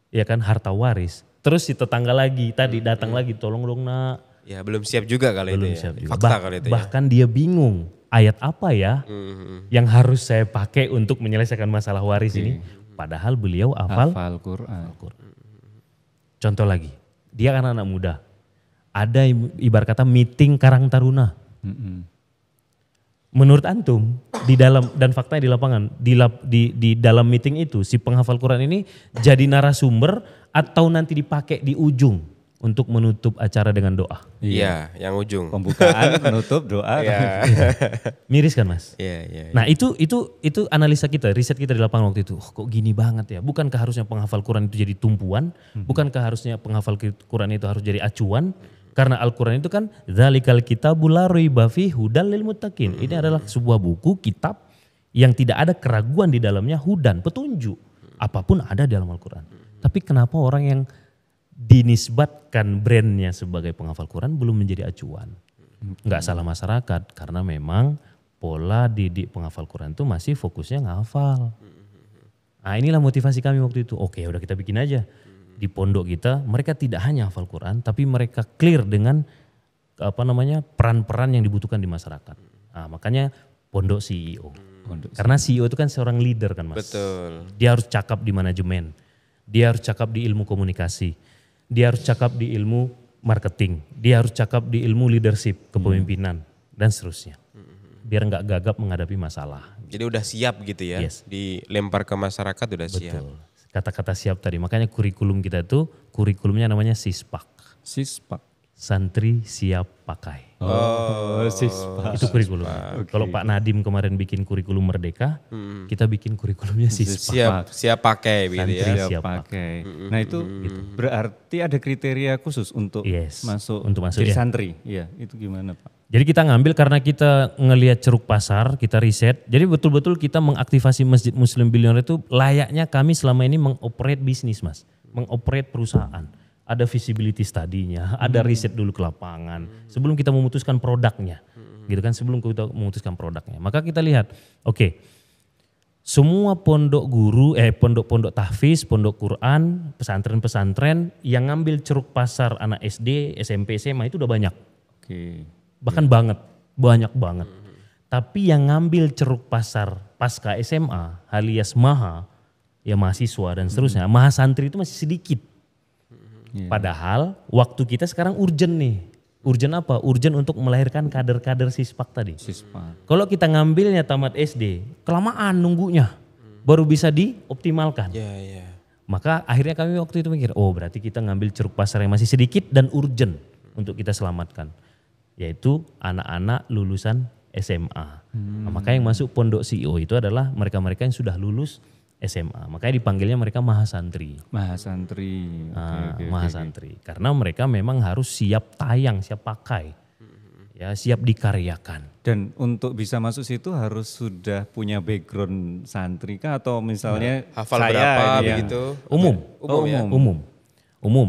Ya kan, harta waris. Terus si tetangga lagi tadi datang lagi, tolong dong nak. Ya belum siap juga kali Belum itu ya. siap juga. Fakta kali itu ya. Bahkan dia bingung, ayat apa ya yang harus saya pakai untuk menyelesaikan masalah waris ini. Padahal beliau hafal Quran. Contoh lagi, dia kan anak muda. Ada ibarat kata meeting Karang Taruna. Menurut antum di dalam dan faktanya di lapangan di dalam meeting itu si penghafal Quran ini jadi narasumber atau nanti dipakai di ujung untuk menutup acara dengan doa? Iya, yang ujung. Pembukaan, penutup, doa. Iya. Miris kan Mas? Iya. Nah itu analisa kita, riset kita di lapangan waktu itu. Kok gini banget ya? Bukankah harusnya penghafal Quran itu jadi tumpuan? Bukankah harusnya penghafal Quran itu harus jadi acuan? Karena Al-Quran itu kan Dzalikal kitabul la raiba fihi hudal lil muttaqin. Ini adalah sebuah buku kitab yang tidak ada keraguan di dalamnya, hudan, petunjuk. Apapun ada dalam Al-Quran. Tapi kenapa orang yang dinisbatkan brandnya sebagai penghafal Quran belum menjadi acuan? Enggak salah masyarakat, karena memang pola didik penghafal Quran itu masih fokusnya ngafal. Nah inilah motivasi kami waktu itu. Oke udah kita bikin aja. Di pondok kita mereka tidak hanya hafal Quran, tapi mereka clear dengan peran-peran yang dibutuhkan di masyarakat. Nah, makanya pondok CEO. Pondok Karena CEO itu kan seorang leader kan Mas. Betul. Dia harus cakap di manajemen, dia harus cakap di ilmu komunikasi, dia harus cakap di ilmu marketing, dia harus cakap di ilmu leadership, kepemimpinan dan seterusnya. Biar nggak gagap menghadapi masalah. Jadi udah siap gitu ya. Yes. Dilempar ke masyarakat udah siap. Betul. Kata-kata siap tadi. Makanya kurikulum kita itu kurikulumnya namanya Sispak. Sispak. Santri siap pakai. Oh, Sispak. Itu kurikulum. Kalau Pak Nadiem kemarin bikin kurikulum Merdeka, kita bikin kurikulumnya Sispak. Siap pakai gitu ya. Santri Siap siap pakai. Nah itu berarti ada kriteria khusus untuk Yes, masuk untuk masuk, jadi ya. santri. Iya, itu gimana Pak? Jadi kita ngambil karena kita ngelihat ceruk pasar, kita riset. Jadi betul-betul kita mengaktifasi Masjid Muslim Billionaire itu layaknya kami selama ini mengoperate bisnis Mas. Mengoperate perusahaan. Ada visibility study-nya, ada riset dulu ke lapangan. Sebelum kita memutuskan produknya. Gitu kan, sebelum kita memutuskan produknya. Maka kita lihat, oke, semua pondok guru, pondok-pondok tahfiz, pondok Quran, pesantren-pesantren yang ngambil ceruk pasar anak SD, SMP, SMA itu udah banyak. Oke. Bahkan banyak banget. Tapi yang ngambil ceruk pasar pasca SMA alias maha, ya mahasiswa dan seterusnya, maha santri itu masih sedikit. Iya. Padahal waktu kita sekarang urgent nih. Urgent apa? Urgent untuk melahirkan kader-kader Sispak tadi. Sispak. Kalau kita ngambilnya tamat SD, kelamaan nunggunya. Baru bisa dioptimalkan. Ya, ya. Maka akhirnya kami waktu itu mikir, oh berarti kita ngambil ceruk pasar yang masih sedikit dan urgent untuk kita selamatkan. Yaitu anak-anak lulusan SMA. Nah, maka yang masuk pondok CEO itu adalah mereka-mereka yang sudah lulus SMA. Makanya dipanggilnya mereka mahasantri. Mahasantri. Mahasantri. Karena mereka memang harus siap tayang, siap pakai. Ya, siap dikaryakan. Dan untuk bisa masuk situ harus sudah punya background santri kah atau misalnya Hafal saya berapa ini ya. begitu? Umum. Umum ya. Umum.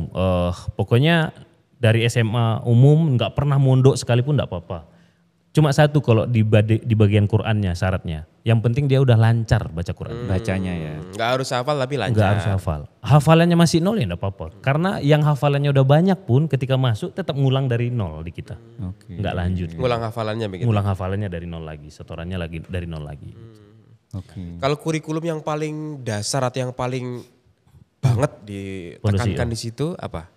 Pokoknya dari SMA umum nggak pernah mondok sekalipun nggak apa-apa. Cuma satu kalau di bagian Qur'annya syaratnya. Yang penting dia udah lancar baca Qur'an. Bacanya ya. Nggak harus hafal tapi lancar. Nggak harus hafal. Hafalannya masih nol ya nggak apa-apa. Karena yang hafalannya udah banyak pun ketika masuk tetap ngulang dari nol di kita. Oke. Nggak lanjut. Ngulang hafalannya begitu. Ngulang hafalannya dari nol lagi. Setorannya lagi dari nol lagi. Oke. Kalau kurikulum yang paling dasar atau yang paling banget ditekankan di situ apa?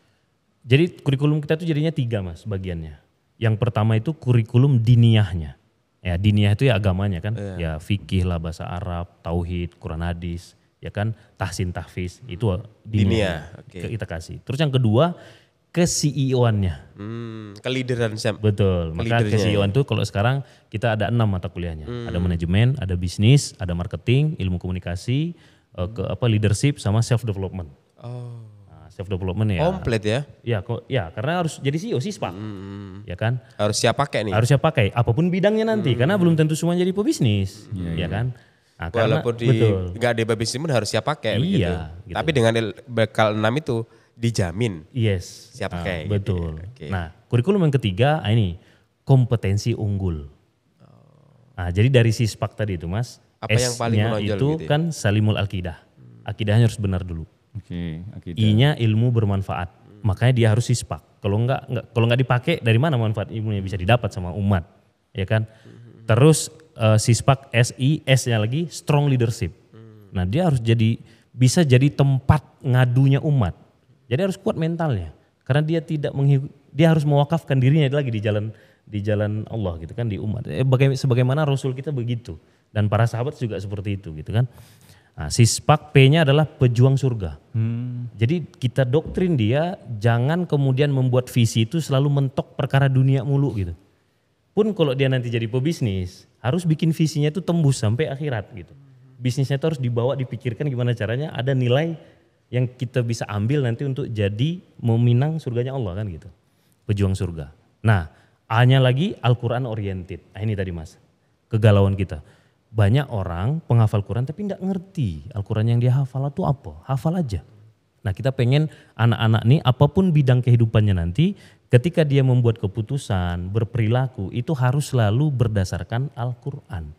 Jadi kurikulum kita tuh jadinya 3 Mas bagiannya. Yang pertama itu kurikulum diniyahnya. Ya diniyah itu ya agamanya kan. Ya fikih lah, bahasa Arab, tauhid, Quran hadis. Ya kan tahsin tahfiz itu diniyah. Oke. Kita kasih. Terus yang kedua ke CEO-annya. Kelideran Sam. Betul. Maka ke Leadernya CEO-an itu kalau sekarang kita ada 6 mata kuliahnya. Ada manajemen, ada bisnis, ada marketing, ilmu komunikasi, leadership sama self development. Oh. Self development ya. Komplit ya. Ya karena harus jadi CEO Sispak. Ya kan? Harus siap pakai nih. Harusnya pakai apapun bidangnya nanti karena belum tentu semua jadi pebisnis. Ya kan? Nah, Walaupun betul. nggak ada babis pun harus siap pakai begitu. Gitu. Tapi dengan bekal 6 itu dijamin Yes. siap pakai. gitu Betul. ya. Oke. Nah, kurikulum yang ketiga ini kompetensi unggul. Nah, jadi dari Sispak tadi itu Mas, Apa yang paling S-nya menonjol itu gitu ya? kan salimul akidah. Akidahnya harus benar dulu. Oke. Akidah. I-nya ilmu bermanfaat. Makanya dia harus Sispak. Kalau nggak dipakai dari mana manfaat ilmunya bisa didapat sama umat, ya kan? Terus Sispak SI, S-nya lagi strong leadership. Nah, dia harus bisa jadi tempat ngadunya umat. Jadi harus kuat mentalnya. Karena dia harus mewakafkan dirinya lagi di jalan Allah gitu kan, di umat. Sebagaimana Rasul kita begitu dan para sahabat juga seperti itu gitu kan. Nah, Sispak P-nya adalah pejuang surga. Jadi kita doktrin dia jangan kemudian membuat visi itu selalu mentok perkara dunia mulu gitu. Pun kalau dia nanti jadi pebisnis, harus bikin visinya itu tembus sampai akhirat gitu. Bisnisnya itu harus dibawa, dipikirkan gimana caranya ada nilai yang kita bisa ambil nanti untuk jadi meminang surganya Allah kan gitu. Pejuang surga. Nah, A-nya lagi Al-Quran oriented. Nah ini tadi Mas, kegalauan kita. Banyak orang penghafal Quran tapi tidak ngerti Al-Quran yang dia hafal itu apa. Hafal aja. Nah kita pengen anak-anak nih apapun bidang kehidupannya nanti ketika dia membuat keputusan, berperilaku itu harus selalu berdasarkan Al-Quran.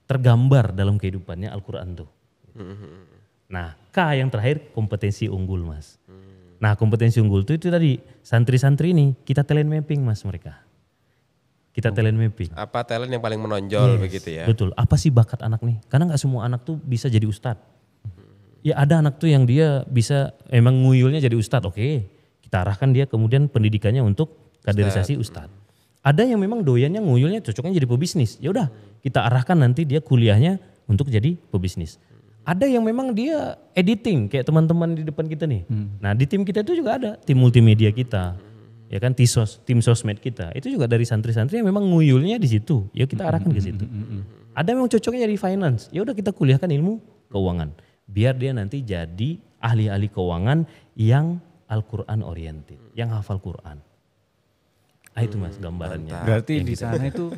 Tergambar dalam kehidupannya Al-Quran tuh. Nah K yang terakhir kompetensi unggul Mas. Nah kompetensi unggul itu tadi santri-santri ini kita talent mapping Mas mereka. kita talent mapping. Apa talent yang paling menonjol begitu ya? Betul. Apa sih bakat anak nih? Karena nggak semua anak tuh bisa jadi ustadz. Ya ada anak tuh yang dia bisa emang nguyulnya jadi ustadz. Oke, kita arahkan dia kemudian pendidikannya untuk kaderisasi ustadz. Ada yang memang doyannya nguyulnya cocoknya jadi pebisnis. Ya udah, kita arahkan nanti dia kuliahnya untuk jadi pebisnis. Ada yang memang dia editing kayak teman-teman di depan kita nih. Nah, di tim kita itu juga ada tim multimedia kita. Ya kan tim sosmed kita itu juga dari santri-santri yang memang nguyulnya di situ, ya kita arahkan ke situ. Ada memang cocoknya jadi finance, ya udah kita kuliahkan ilmu keuangan, biar dia nanti jadi ahli-ahli keuangan yang Al-Quran oriented, yang hafal Quran. Ah itu mas gambarannya. Berarti di sana itu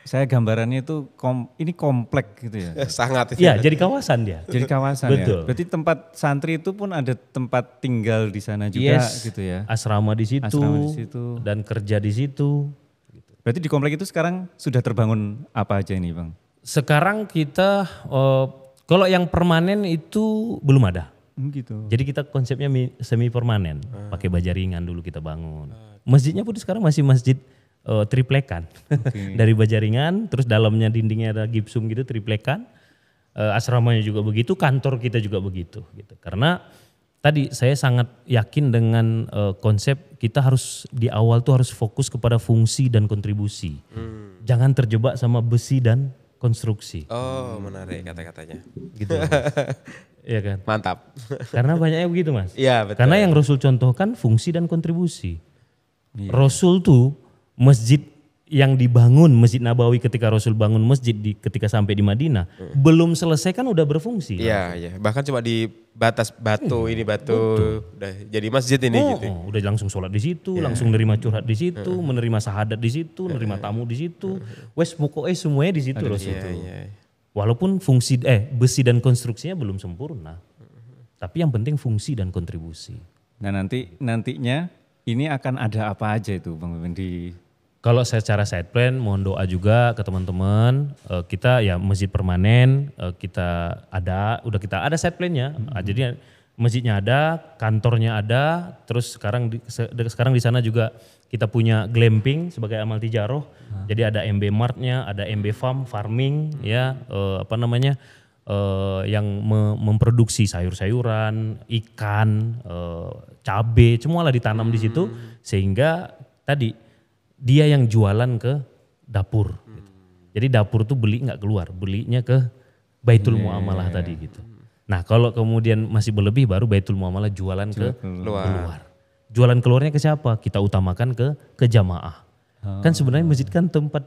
saya gambarannya itu ini komplek gitu ya. Sangat Iya, jadi kawasan dia. Jadi kawasan Betul. ya. Berarti tempat santri itu pun ada tempat tinggal di sana juga gitu ya. Asrama di situ, Asrama di situ. dan kerja di situ. Berarti di komplek itu sekarang sudah terbangun apa aja ini Bang? Sekarang kita kalau yang permanen itu belum ada. Gitu. Jadi kita konsepnya semi permanen, pakai baja ringan dulu kita bangun. Masjidnya pun sekarang masih masjid triplekan, dari baja ringan, terus dalamnya dindingnya ada gipsum gitu triplekan. Asramanya juga begitu, kantor kita juga begitu. Gitu. Karena tadi saya sangat yakin dengan konsep kita harus di awal tuh harus fokus kepada fungsi dan kontribusi, jangan terjebak sama besi dan konstruksi. Oh menarik kata-katanya. Gitu. Iya kan? Mantap. Karena banyaknya begitu mas. Iya betul. Karena yang Rasul contohkan fungsi dan kontribusi. Rasul tuh masjid yang dibangun, Masjid Nabawi ketika Rasul bangun masjid ketika sampai di Madinah, belum selesai kan udah berfungsi. Iya, iya. Bahkan cuma di batas batu, ini batu, udah jadi masjid ini gitu. Udah langsung sholat di situ, langsung nerima curhat di situ, menerima sahadat di situ, nerima tamu di situ. Wes pokoknya semuanya di situ Rasul tuh. Iya. Walaupun fungsi besi dan konstruksinya belum sempurna. Tapi yang penting fungsi dan kontribusi. Nah nantinya ini akan ada apa aja itu Bang Mimin di... Kalau secara side plan mohon doa juga ke teman-teman, kita ya masjid permanen, udah kita ada side plan-nya. Jadi masjidnya ada, kantornya ada, terus sekarang di sana juga kita punya glamping sebagai amal tijaroh. Jadi ada MB Mart-nya, ada MB Farming ya, yang memproduksi sayur-sayuran, ikan, cabai, semualah ditanam di situ sehingga tadi dia yang jualan ke dapur. Gitu. Jadi dapur tuh beli nggak keluar, belinya ke Baitul Muamalah tadi gitu. Nah kalau kemudian masih berlebih baru Baitul Muamalah jualan ke keluar. Jualan keluarnya ke siapa? Kita utamakan ke jamaah. Kan sebenarnya masjid kan tempat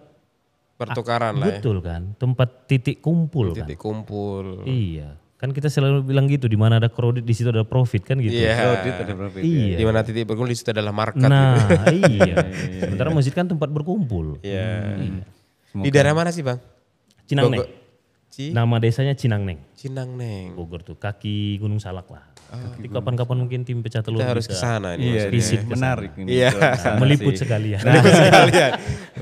Pertukaran lah ya. betul kan, tempat titik kumpul kan. Titik kumpul. Iya, kan kita selalu bilang gitu, di mana ada kredit di situ ada profit kan gitu. Iya. Iya. Di mana titik berkumpul di situ adalah market Nah, gitu. iya. Sementara masjid kan tempat berkumpul. Iya. Di daerah mana sih Bang? Cinangneng. Bogor. Nama desanya Cinangneng. Cinangneng. Bogor tuh, kaki Gunung Salak lah. Nanti kapan-kapan mungkin tim pecah telur Kita harus ke sana nih. Iya, visit ke menarik ini. Iya. meliput sekalian. Sekalian.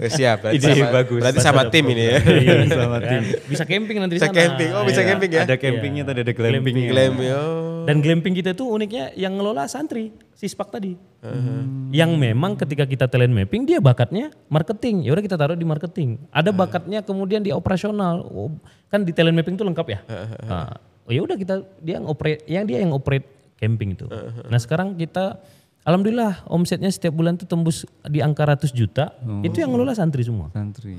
Siap. Berarti Ide sama, bagus. berarti sama tim ini ya. Iya, Sama kan? tim. Bisa camping nanti di Bisa sana. camping. Oh bisa Iya. camping ya. Ada campingnya tadi, ada glampingnya. Glamping. Oh. Dan glamping kita tuh uniknya yang ngelola santri, Sispak tadi. Yang memang ketika kita talent mapping dia bakatnya marketing. Ya udah kita taruh di marketing. Ada bakatnya kemudian di operasional. Oh, kan di talent mapping itu lengkap ya. Nah, ya udah dia yang operate camping itu. Nah, sekarang kita alhamdulillah omsetnya setiap bulan tuh tembus di angka ratus juta. Itu yang ngelola santri semua. Santri.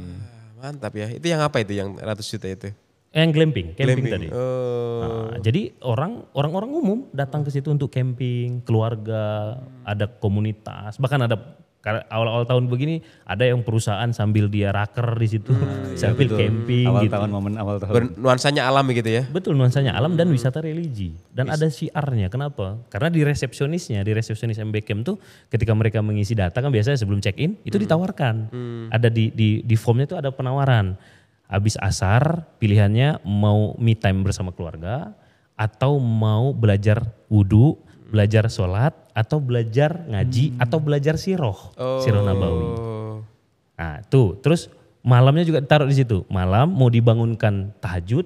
Mantap ya. Itu yang apa itu yang 100 juta itu? Yang camping tadi. Oh. Nah, jadi orang-orang umum datang ke situ untuk camping, keluarga, ada komunitas, bahkan ada awal-awal tahun begini ada yang perusahaan sambil dia raker di situ, sambil camping Awal gitu. tahun, momen awal tahun. Nuansanya alam gitu ya. Betul, nuansanya alam dan wisata religi. Dan ada syiarnya. Kenapa? Karena di resepsionis MB Camp tuh ketika mereka mengisi data kan biasanya sebelum check in itu ditawarkan. Ada di formnya itu ada penawaran. Habis asar pilihannya mau me time bersama keluarga atau mau belajar wudhu, belajar sholat atau belajar ngaji atau belajar siroh Nabawi. Nah tuh terus malamnya juga ditaruh di situ. Malam mau dibangunkan tahajud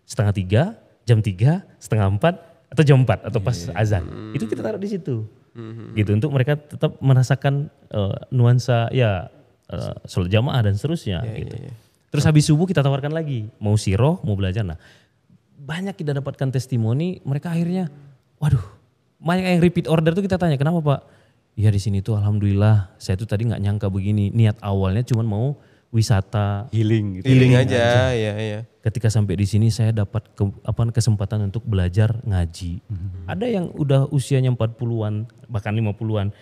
2:30, jam 3, 3:30 atau jam 4 atau pas azan. Itu kita taruh di situ. Gitu untuk mereka tetap merasakan nuansa ya sholat jamaah dan seterusnya gitu. Terus habis subuh kita tawarkan lagi, mau siroh, mau belajar. Nah, banyak kita dapatkan testimoni, mereka akhirnya, waduh, banyak yang repeat order tuh kita tanya, kenapa Pak? Ya di sini tuh alhamdulillah, saya tuh tadi nggak nyangka begini. Niat awalnya cuma mau wisata, Healing gitu. Healing aja, ya. ketika sampai di sini saya dapat kesempatan untuk belajar ngaji. Ada yang udah usianya 40-an, bahkan 50-an.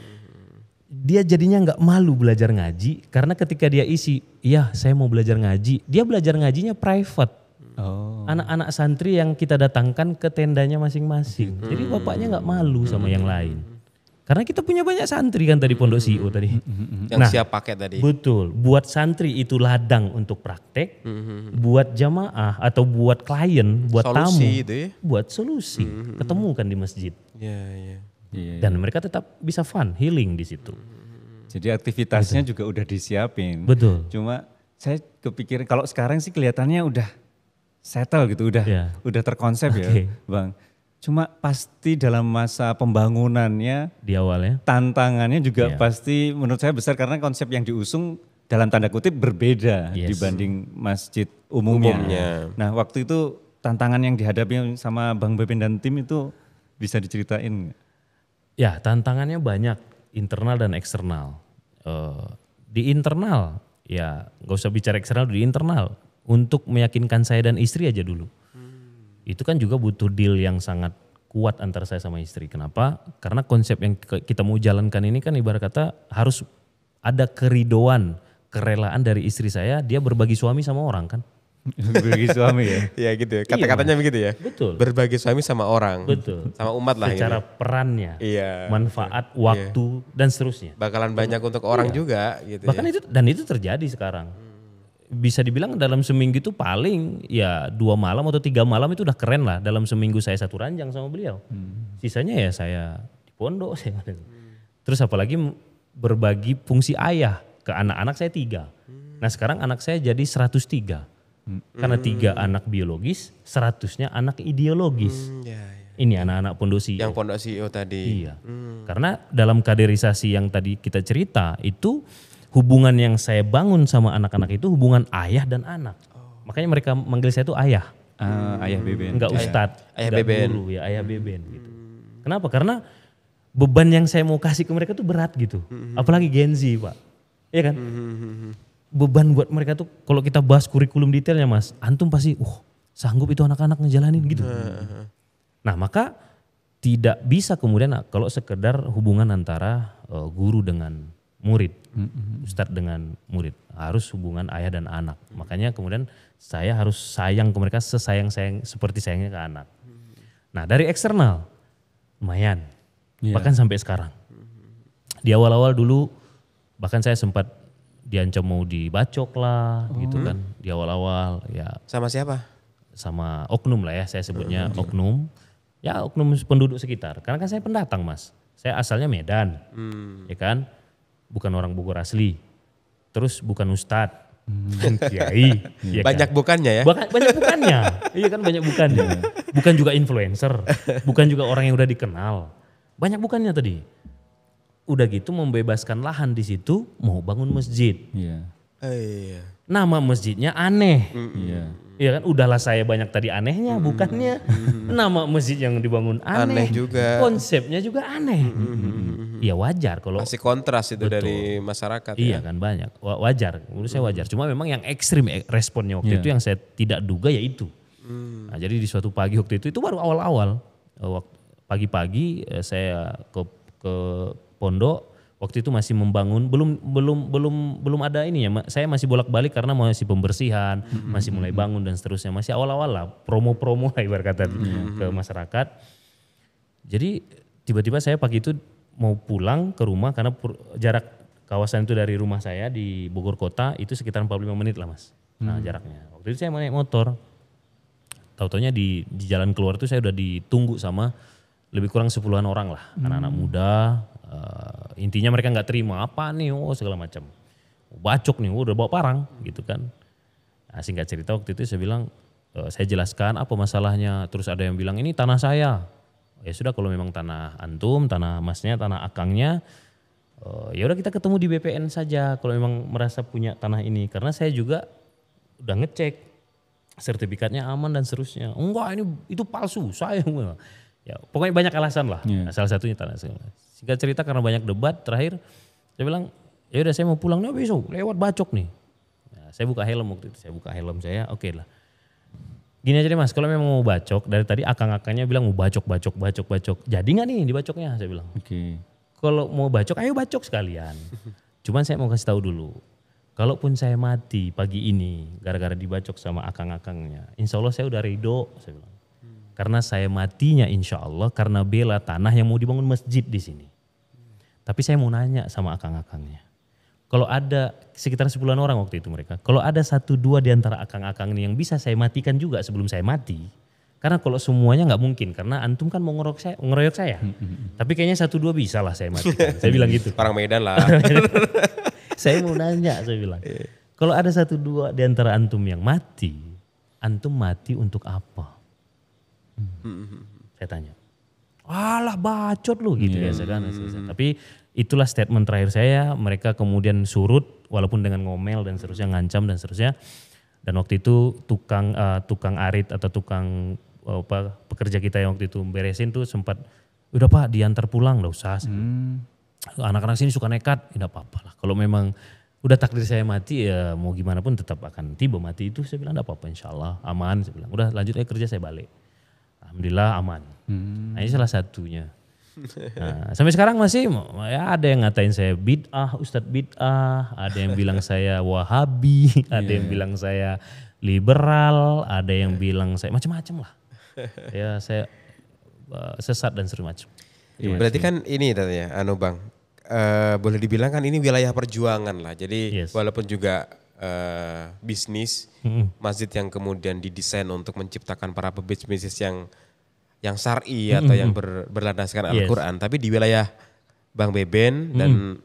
Dia jadinya nggak malu belajar ngaji karena ketika dia isi, iya saya mau belajar ngaji, dia belajar ngajinya private. Oh. Anak-anak santri yang kita datangkan ke tendanya masing-masing. Jadi bapaknya nggak malu sama yang lain. Karena kita punya banyak santri kan tadi Pondok CEO tadi. Yang siap pakai tadi. Betul, buat santri itu ladang untuk praktek, buat jamaah atau buat klien, buat Solusi tamu, itu ya? buat solusi. Ketemu kan di masjid. Iya. Iya. Dan mereka tetap bisa fun, healing di situ. Jadi aktivitasnya juga udah disiapin. Betul. Cuma saya kepikiran kalau sekarang sih kelihatannya udah settle gitu, Iya. udah terkonsep Oke. ya, Bang. Cuma pasti dalam masa pembangunannya Di awalnya. tantangannya juga Iya. pasti menurut saya besar karena konsep yang diusung dalam tanda kutip berbeda Yes. dibanding masjid umumnya. Nah, waktu itu tantangan yang dihadapi sama Bang Beben dan tim itu bisa diceritain nggak? Ya tantangannya banyak, internal dan eksternal. Di internal, ya gak usah bicara eksternal, di internal. Untuk meyakinkan saya dan istri aja dulu. Itu kan juga butuh deal yang sangat kuat antara saya sama istri. Kenapa? Karena konsep yang kita mau jalankan ini kan ibarat kata harus ada keridoan, kerelaan dari istri saya, dia berbagi suami sama orang kan. Bagi suami ya. Iya gitu ya, kata-katanya begitu ya. Betul. Berbagi suami sama orang. Betul. Sama umat lah Secara gitu. perannya, Iya. manfaat, waktu, dan seterusnya. Bakalan banyak untuk orang juga gitu Bahkan ya. itu, dan itu terjadi sekarang. Bisa dibilang dalam seminggu itu paling ya 2 malam atau 3 malam itu udah keren lah. Dalam seminggu saya 1 ranjang sama beliau. Sisanya ya saya di pondok. Terus apalagi berbagi fungsi ayah ke anak-anak saya 3. Nah sekarang anak saya jadi 103. Karena 3 anak biologis, 100-nya anak ideologis. Ya. Ini anak-anak pondok CEO. Yang pondok CEO tadi. Iya. Karena dalam kaderisasi yang tadi kita cerita itu hubungan yang saya bangun sama anak-anak itu hubungan ayah dan anak. Makanya mereka manggil saya itu ayah. Ayah Beben. Enggak ustadz, Ayah enggak Beben. guru ya, ayah Beben gitu. Kenapa? Karena beban yang saya mau kasih ke mereka tuh berat gitu. Apalagi Gen Z, Pak. Iya kan? Beban buat mereka tuh kalau kita bahas kurikulum detailnya Mas, antum pasti sanggup itu anak-anak ngejalanin gitu. Nah, maka tidak bisa kemudian kalau sekedar hubungan antara guru dengan murid, ustadz dengan murid, harus hubungan ayah dan anak. Makanya kemudian saya harus sayang ke mereka sesayang-sayang seperti sayangnya ke anak. Nah dari eksternal lumayan, bahkan sampai sekarang. Di awal-awal dulu bahkan saya sempat diancam mau dibacok lah gitu kan. Di awal-awal ya Sama siapa? sama oknum lah ya, saya sebutnya oknum. Ya oknum penduduk sekitar, karena kan saya pendatang Mas. Saya asalnya Medan, ya kan. Bukan orang Bogor asli, terus bukan ustadz, kiai, ya Banyak kan? bukannya ya? Banyak bukannya, iya kan banyak bukannya. Bukan juga influencer, bukan juga orang yang udah dikenal, banyak bukannya tadi. Udah gitu membebaskan lahan di situ, mau bangun masjid. Iya. Iya. Nama masjidnya aneh, Iya. iya kan? Udahlah saya banyak tadi anehnya, bukannya. Nama masjid yang dibangun Aneh aneh, juga. Konsepnya juga aneh. Iya wajar kalau. Masih kontras itu Betul. dari masyarakat Iya ya. kan banyak, wajar, menurut saya wajar. Cuma memang yang ekstrim responnya waktu Iya. itu yang saya tidak duga ya itu. Nah, jadi di suatu pagi waktu itu baru awal-awal, pagi-pagi saya ke pondok. Waktu itu masih membangun, belum ada ini ya. Saya masih bolak-balik karena masih pembersihan, masih mulai bangun dan seterusnya. Masih awal-awal lah, promo-promo lah ibarat kata ke masyarakat. Jadi tiba-tiba saya pagi itu mau pulang ke rumah karena jarak kawasan itu dari rumah saya di Bogor Kota itu sekitar 45 menit lah Mas. Nah jaraknya. Waktu itu saya naik motor. Tahu-taunya di jalan keluar itu saya udah ditunggu sama lebih kurang 10-an orang lah. Anak-anak muda. Intinya mereka nggak terima apa nih, segala macam. Bacok nih, udah bawa parang gitu kan. Nah, singkat cerita waktu itu saya bilang, saya jelaskan apa masalahnya. Terus ada yang bilang ini tanah saya. Ya sudah kalau memang tanah antum, tanah masnya, tanah akangnya, Ya udah kita ketemu di BPN saja kalau memang merasa punya tanah ini, karena saya juga udah ngecek sertifikatnya aman dan seterusnya. Enggak, itu palsu, saya ya pokoknya banyak alasan lah. Nah, salah satunya tanah saya. Singkat cerita karena banyak debat, terakhir saya bilang ya udah saya mau pulang nih besok lewat Bacok nih. Nah, saya buka helm waktu itu, saya oke lah. Gini aja deh Mas, kalau memang mau bacok, dari tadi akang-akangnya bilang mau bacok. Jadi nggak nih dibacoknya, saya bilang. Oke. Kalau mau bacok, ayo bacok sekalian. Cuman saya mau kasih tahu dulu, kalaupun saya mati pagi ini gara-gara dibacok sama akang-akangnya, insya Allah saya udah ridho, saya bilang. Karena saya matinya insya Allah karena bela tanah yang mau dibangun masjid di sini. Tapi saya mau nanya sama akang-akangnya. Kalau ada sekitar 10 orang waktu itu mereka. Kalau ada 1-2 di antara akang-akang ini yang bisa saya matikan juga sebelum saya mati. Karena kalau semuanya nggak mungkin. Karena antum kan mau ngeroyok saya. Tapi kayaknya 1-2 bisa lah saya matikan. Saya bilang gitu. Orang Medan lah. Saya mau nanya, saya bilang. Kalau ada 1-2 di antara antum yang mati. Antum mati untuk apa? Saya tanya. Alah bacot lu gitu biasa kan. Tapi itulah statement terakhir saya. Mereka kemudian surut walaupun dengan ngomel dan seterusnya, ngancam dan seterusnya. Dan waktu itu tukang arit atau tukang pekerja kita yang waktu itu beresin tuh sempat, udah Pak diantar pulang, gak usah. Anak-anak sini suka nekat, tidak apa-apa lah. Kalau memang udah takdir saya mati ya mau gimana pun tetap akan tiba mati itu. Saya bilang tidak apa-apa insya Allah aman. Saya bilang udah lanjut aja kerja, saya balik. Alhamdulillah aman. Nah ini salah satunya. Nah, sampai sekarang masih ya ada yang ngatain saya bid'ah, Ustadz bid'ah, ada yang bilang saya wahabi, ada yang bilang saya liberal, ada yang bilang saya macam-macam lah. Ya saya sesat dan seru macam. Berarti kan ini tanya Bang, boleh dibilang kan ini wilayah perjuangan lah. Jadi walaupun juga bisnis, masjid yang kemudian didesain untuk menciptakan para pebisnis yang syar'i atau yang berlandaskan Al-Quran. Tapi di wilayah Bang Beben dan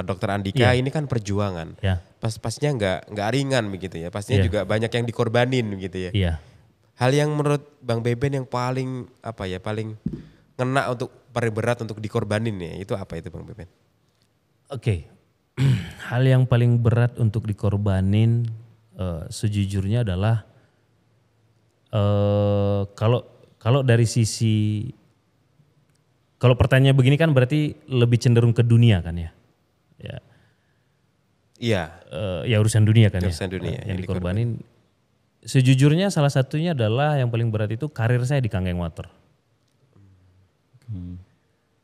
Dr. Andika ini kan perjuangan. Pastinya nggak ringan begitu ya. Pastinya juga banyak yang dikorbanin begitu ya. Hal yang menurut Bang Beben yang paling paling ngena untuk paling berat untuk dikorbanin ya, itu apa itu Bang Beben? Oke. Hal yang paling berat untuk dikorbanin sejujurnya adalah kalau dari sisi, kalau pertanyaan begini kan berarti lebih cenderung ke dunia kan ya? Iya. Ya urusan dunia kan urusan ya? Dunia yang dikorbanin. Sejujurnya salah satunya adalah yang paling berat itu karir saya di Kangen Water.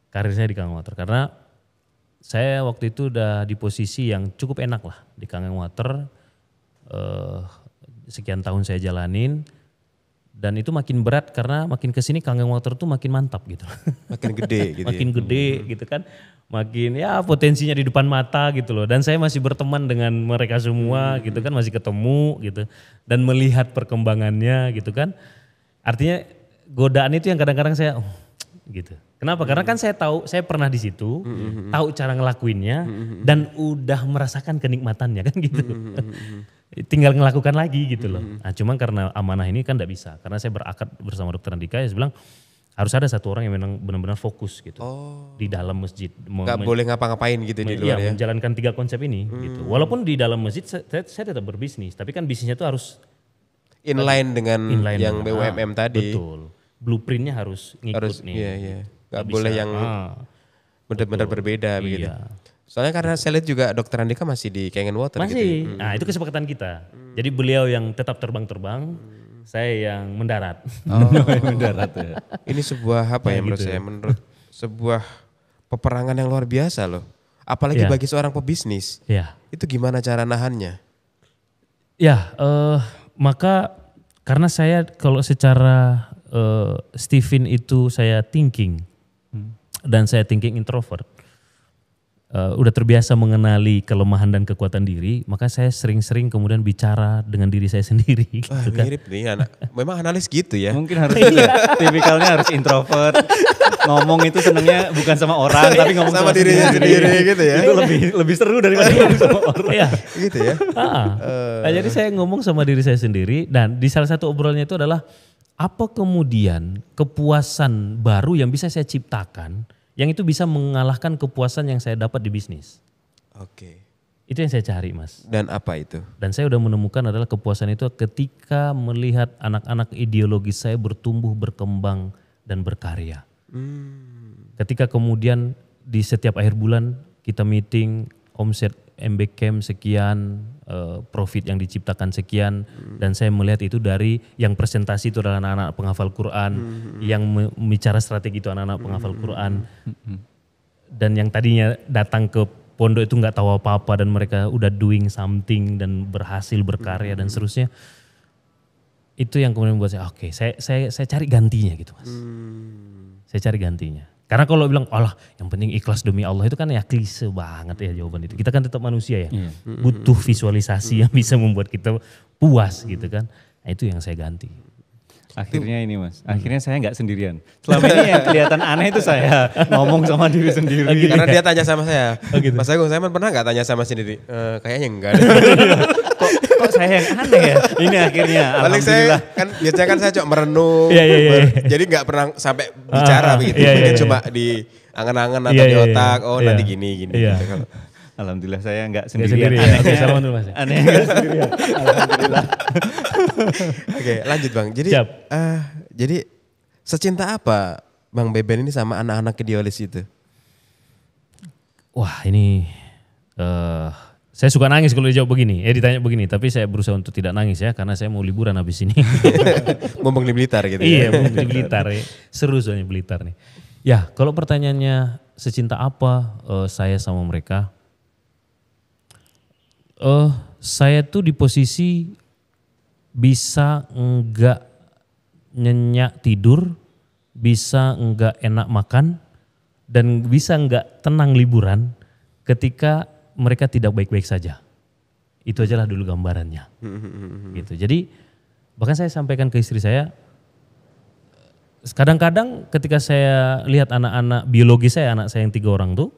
Karir saya di Kangen Water karena saya waktu itu udah di posisi yang cukup enak lah di Kangen Water. Sekian tahun saya jalanin. Dan itu makin berat karena makin kesini Kangen Water tuh makin mantap gitu. Makin gede gitu makin gede gitu kan. Makin ya potensinya di depan mata gitu loh. Dan saya masih berteman dengan mereka semua gitu kan. Masih ketemu gitu. Dan melihat perkembangannya gitu kan. Artinya godaan itu yang kadang-kadang saya gitu. Kenapa? Karena kan saya tahu, saya pernah di situ, tahu cara ngelakuinnya dan udah merasakan kenikmatannya kan gitu. Tinggal ngelakukan lagi gitu loh. Nah, cuman karena amanah ini kan enggak bisa. Karena saya berakad bersama Dr. Andika, saya bilang harus ada satu orang yang memang benar-benar fokus gitu. Di dalam masjid. Gak boleh ngapa-ngapain gitu di luar ya. Menjalankan 3 konsep ini gitu. Walaupun di dalam masjid saya tetap berbisnis, tapi kan bisnisnya itu harus inline dengan yang BUMN tadi. Betul. Blueprintnya harus ngikut nih. Iya. Gak boleh yang benar-benar berbeda begitu. Soalnya karena saya lihat juga Dr. Andika masih di Kangen Water masih. gitu. Nah itu kesepakatan kita. Jadi beliau yang tetap terbang-terbang, saya yang mendarat. Mendarat ya. Ini sebuah menurut saya, sebuah peperangan yang luar biasa loh. Apalagi bagi seorang pebisnis. Itu gimana cara nahannya? Maka karena saya kalau secara Stephen itu saya thinking dan saya thinking introvert, udah terbiasa mengenali kelemahan dan kekuatan diri, maka saya sering-sering kemudian bicara dengan diri saya sendiri. Gitu kan. Mirip nih anak, memang analis gitu ya. Mungkin harus tipikalnya harus introvert. Ngomong itu senengnya bukan sama orang tapi ngomong sama dirinya sendiri gitu ya. Itu lebih seru daripada ngomong sama orang. Iya. Gitu ya. Nah, jadi saya ngomong sama diri saya sendiri dan di salah satu obrolannya itu adalah apa kemudian kepuasan baru yang bisa saya ciptakan yang itu bisa mengalahkan kepuasan yang saya dapat di bisnis. Oke. Itu yang saya cari, Mas. Dan apa itu? Dan saya udah menemukan adalah kepuasan itu ketika melihat anak-anak ideologis saya bertumbuh, berkembang, dan berkarya. Ketika kemudian di setiap akhir bulan kita meeting, omset MB Camp sekian, profit yang diciptakan sekian, dan saya melihat itu dari yang presentasi itu adalah anak-anak penghafal Quran, yang bicara strategi itu anak-anak penghafal Quran, dan yang tadinya datang ke pondok itu nggak tahu apa-apa dan mereka udah doing something dan berhasil berkarya dan seterusnya. Itu yang kemudian membuat saya oke, saya cari gantinya gitu, Mas. Saya cari gantinya. Karena kalau bilang alah yang penting ikhlas demi Allah itu kan ya klise banget ya jawaban itu. Kita kan tetap manusia ya. Butuh visualisasi yang bisa membuat kita puas gitu kan. Nah, itu yang saya ganti. Akhirnya ini Mas, akhirnya saya nggak sendirian. Selama ini yang kelihatan aneh itu saya ngomong sama diri sendiri. Karena dia tanya sama saya, gitu. Mas Agung, saya pernah nggak tanya sama sendiri? Kayaknya enggak deh. Kok saya yang aneh ya? Ini akhirnya Paling saya kan biasanya kan saya cuma merenung, jadi nggak pernah sampai bicara begitu. Mungkin cuma di angan-angan atau di otak, nanti gini. Gitu. Kalau alhamdulillah saya nggak sendirian. Anehnya, Oke, salam dulu Mas. Anehnya nggak sendirian. Alhamdulillah. Oke, lanjut Bang. Jadi secinta apa Bang Beben ini sama anak-anak idealis itu? Wah ini saya suka nangis kalau dijawab begini, ditanya begini. Tapi saya berusaha untuk tidak nangis ya, karena saya mau liburan habis ini. Mumpung di Blitar gitu Iya, ya? mumpung di Blitar ya. Seru soalnya Blitar nih. Ya kalau pertanyaannya secinta apa saya sama mereka. Saya tuh di posisi bisa enggak nyenyak tidur, bisa enggak enak makan, dan bisa enggak tenang liburan ketika mereka tidak baik-baik saja. Itu aja lah dulu gambarannya. Gitu. Jadi bahkan saya sampaikan ke istri saya, kadang-kadang ketika saya lihat anak-anak biologi saya, anak saya yang 3 orang tuh,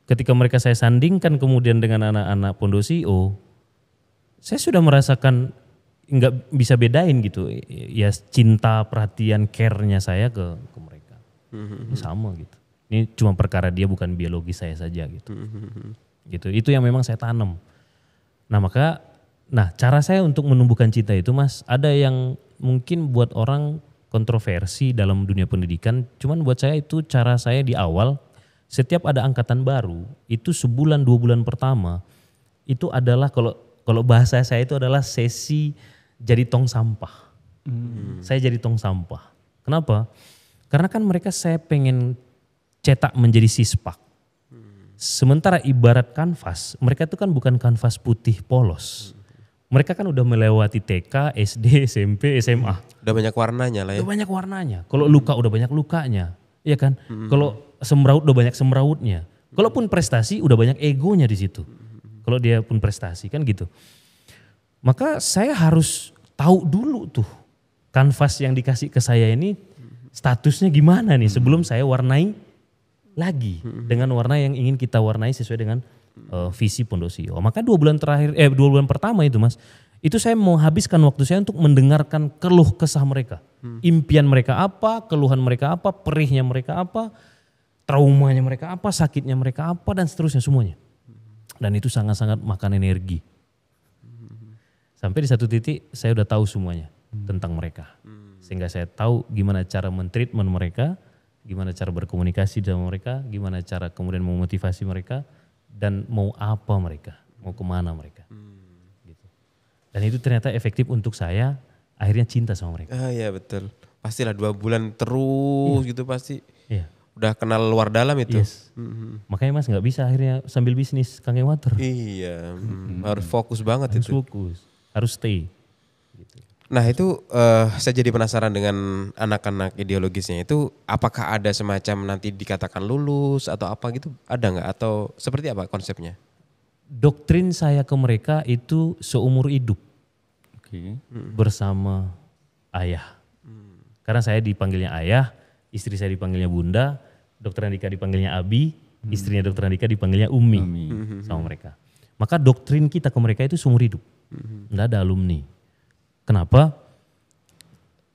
ketika mereka saya sandingkan kemudian dengan anak-anak pondok CEO, saya sudah merasakan nggak bisa bedain gitu ya cinta, perhatian, care-nya saya ke mereka. Ini sama gitu. Ini cuma perkara dia bukan biologi saya saja gitu. Gitu. Itu yang memang saya tanam. Nah cara saya untuk menumbuhkan cinta itu Mas, ada yang mungkin buat orang kontroversi dalam dunia pendidikan, cuman buat saya itu cara saya di awal. Setiap ada angkatan baru, itu sebulan 2 bulan pertama, itu adalah kalau bahasa saya itu adalah sesi jadi tong sampah. Saya jadi tong sampah. Kenapa? Karena kan mereka saya pengen cetak menjadi sispak. Sementara ibarat kanvas, mereka itu kan bukan kanvas putih polos. Mereka kan udah melewati TK, SD, SMP, SMA. Udah banyak warnanya lah ya. Udah banyak warnanya. Kalau luka udah banyak lukanya. Iya kan? Kalau semraut udah banyak semrautnya. Kalaupun prestasi udah banyak egonya di situ. Kalau dia pun prestasi kan gitu. Maka saya harus tahu dulu tuh kanvas yang dikasih ke saya ini statusnya gimana nih sebelum saya warnai lagi dengan warna yang ingin kita warnai sesuai dengan visi Pondok CEO. Maka 2 bulan pertama itu Mas, itu saya mau habiskan waktu saya untuk mendengarkan keluh kesah mereka. Impian mereka apa, keluhan mereka apa, perihnya mereka apa, traumanya mereka apa, sakitnya mereka apa, dan seterusnya semuanya. Dan itu sangat-sangat makan energi. Sampai di satu titik saya udah tahu semuanya tentang mereka. Sehingga saya tahu gimana cara men-treatment mereka, gimana cara berkomunikasi dengan mereka, gimana cara kemudian memotivasi mereka, dan mau apa mereka, mau kemana mereka. Gitu. Dan itu ternyata efektif untuk saya, akhirnya cinta sama mereka. Iya betul. Pastilah 2 bulan terus gitu pasti. Iya. Udah kenal luar dalam itu. Yes. Makanya Mas nggak bisa akhirnya sambil bisnis Kangen Water. Iya, harus fokus banget Harus itu. fokus, harus stay. Gitu. Nah itu saya jadi penasaran dengan anak-anak ideologisnya itu, apakah ada semacam nanti dikatakan lulus atau apa gitu, ada nggak? Atau seperti apa konsepnya? Doktrin saya ke mereka itu seumur hidup bersama ayah. Karena saya dipanggilnya ayah, istri saya dipanggilnya bunda, Dokter Andika dipanggilnya Abi, istrinya Dokter Andika dipanggilnya Umi sama mereka. Maka doktrin kita ke mereka itu seumur hidup, nggak ada alumni. Kenapa?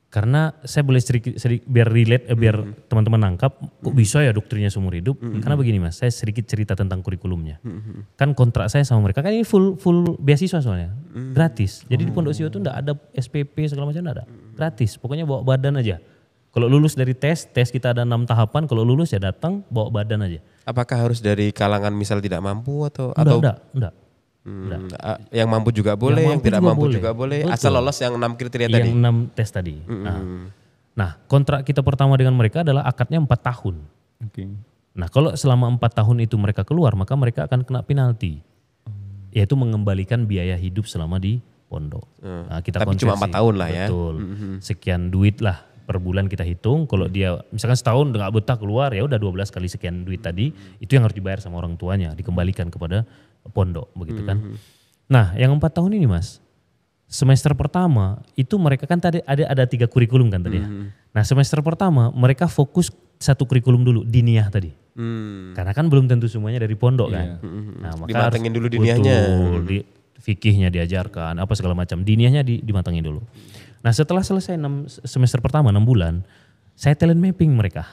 Karena saya boleh sedikit biar relate, biar teman-teman nangkap, kok bisa ya doktrinnya seumur hidup? Karena begini Mas, saya sedikit cerita tentang kurikulumnya. Kan kontrak saya sama mereka kan ini full beasiswa soalnya, gratis. Jadi di Pondok Siwa itu enggak ada SPP segala macam, enggak ada, gratis. Pokoknya bawa badan aja. Kalau lulus dari tes kita ada 6 tahapan. Kalau lulus ya datang bawa badan aja. Apakah harus dari kalangan misal tidak mampu atau Enggak. Yang mampu juga boleh, yang tidak mampu juga boleh, Betul. asal lolos yang 6 kriteria tadi. Yang 6 tes tadi. Nah, kontrak kita pertama dengan mereka adalah akadnya 4 tahun. Oke. Nah, kalau selama 4 tahun itu mereka keluar, maka mereka akan kena penalti. Yaitu mengembalikan biaya hidup selama di pondok. Nah, kita Tapi cuma 4 tahun lah ya. Betul. Sekian duit lah per bulan kita hitung. Kalau dia misalkan setahun nggak betah keluar, ya udah 12 kali sekian duit tadi, itu yang harus dibayar sama orang tuanya, dikembalikan kepada pondok, begitu kan. Nah, yang 4 tahun ini Mas, semester pertama itu mereka kan tadi ada 3 kurikulum kan tadi ya. Nah, semester pertama mereka fokus satu kurikulum dulu, diniyah tadi. Karena kan belum tentu semuanya dari pondok kan. Nah, maka Dimatengin dulu diniyahnya. Betul, fikihnya diajarkan, apa segala macam. Diniyahnya dimatangin dulu. Nah, setelah selesai semester pertama 6 bulan, saya talent mapping mereka.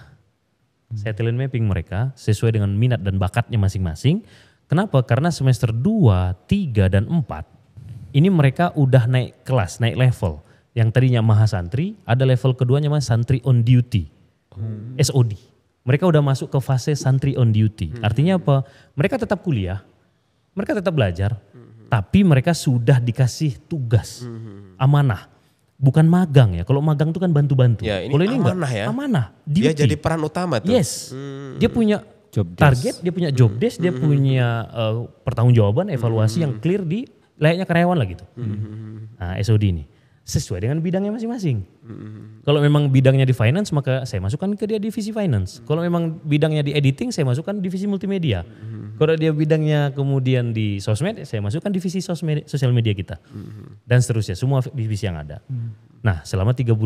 Saya talent mapping mereka sesuai dengan minat dan bakatnya masing-masing. Kenapa? Karena semester 2, 3, dan 4 ini mereka udah naik kelas, naik level. Yang tadinya mahasantri, ada level keduanya Mas santri on duty. SOD. Mereka udah masuk ke fase santri on duty. Artinya apa? Mereka tetap kuliah, mereka tetap belajar, tapi mereka sudah dikasih tugas, amanah. Bukan magang ya, kalau magang itu kan bantu-bantu. Ya, ini kalau ini amanah enggak, ya. amanah. Dia Duty. jadi peran utama tuh. Yes, dia punya Job desk. target, dia punya job desk, dia punya pertanggungjawaban, evaluasi yang clear di layaknya karyawan lah gitu. Nah, SOD ini sesuai dengan bidangnya masing-masing. Kalau memang bidangnya di finance, maka saya masukkan ke dia divisi finance. Kalau memang bidangnya di editing, saya masukkan divisi multimedia. Kalau dia bidangnya kemudian di sosmed, saya masukkan divisi sosial media kita. Dan seterusnya, semua divisi yang ada. Nah, selama 3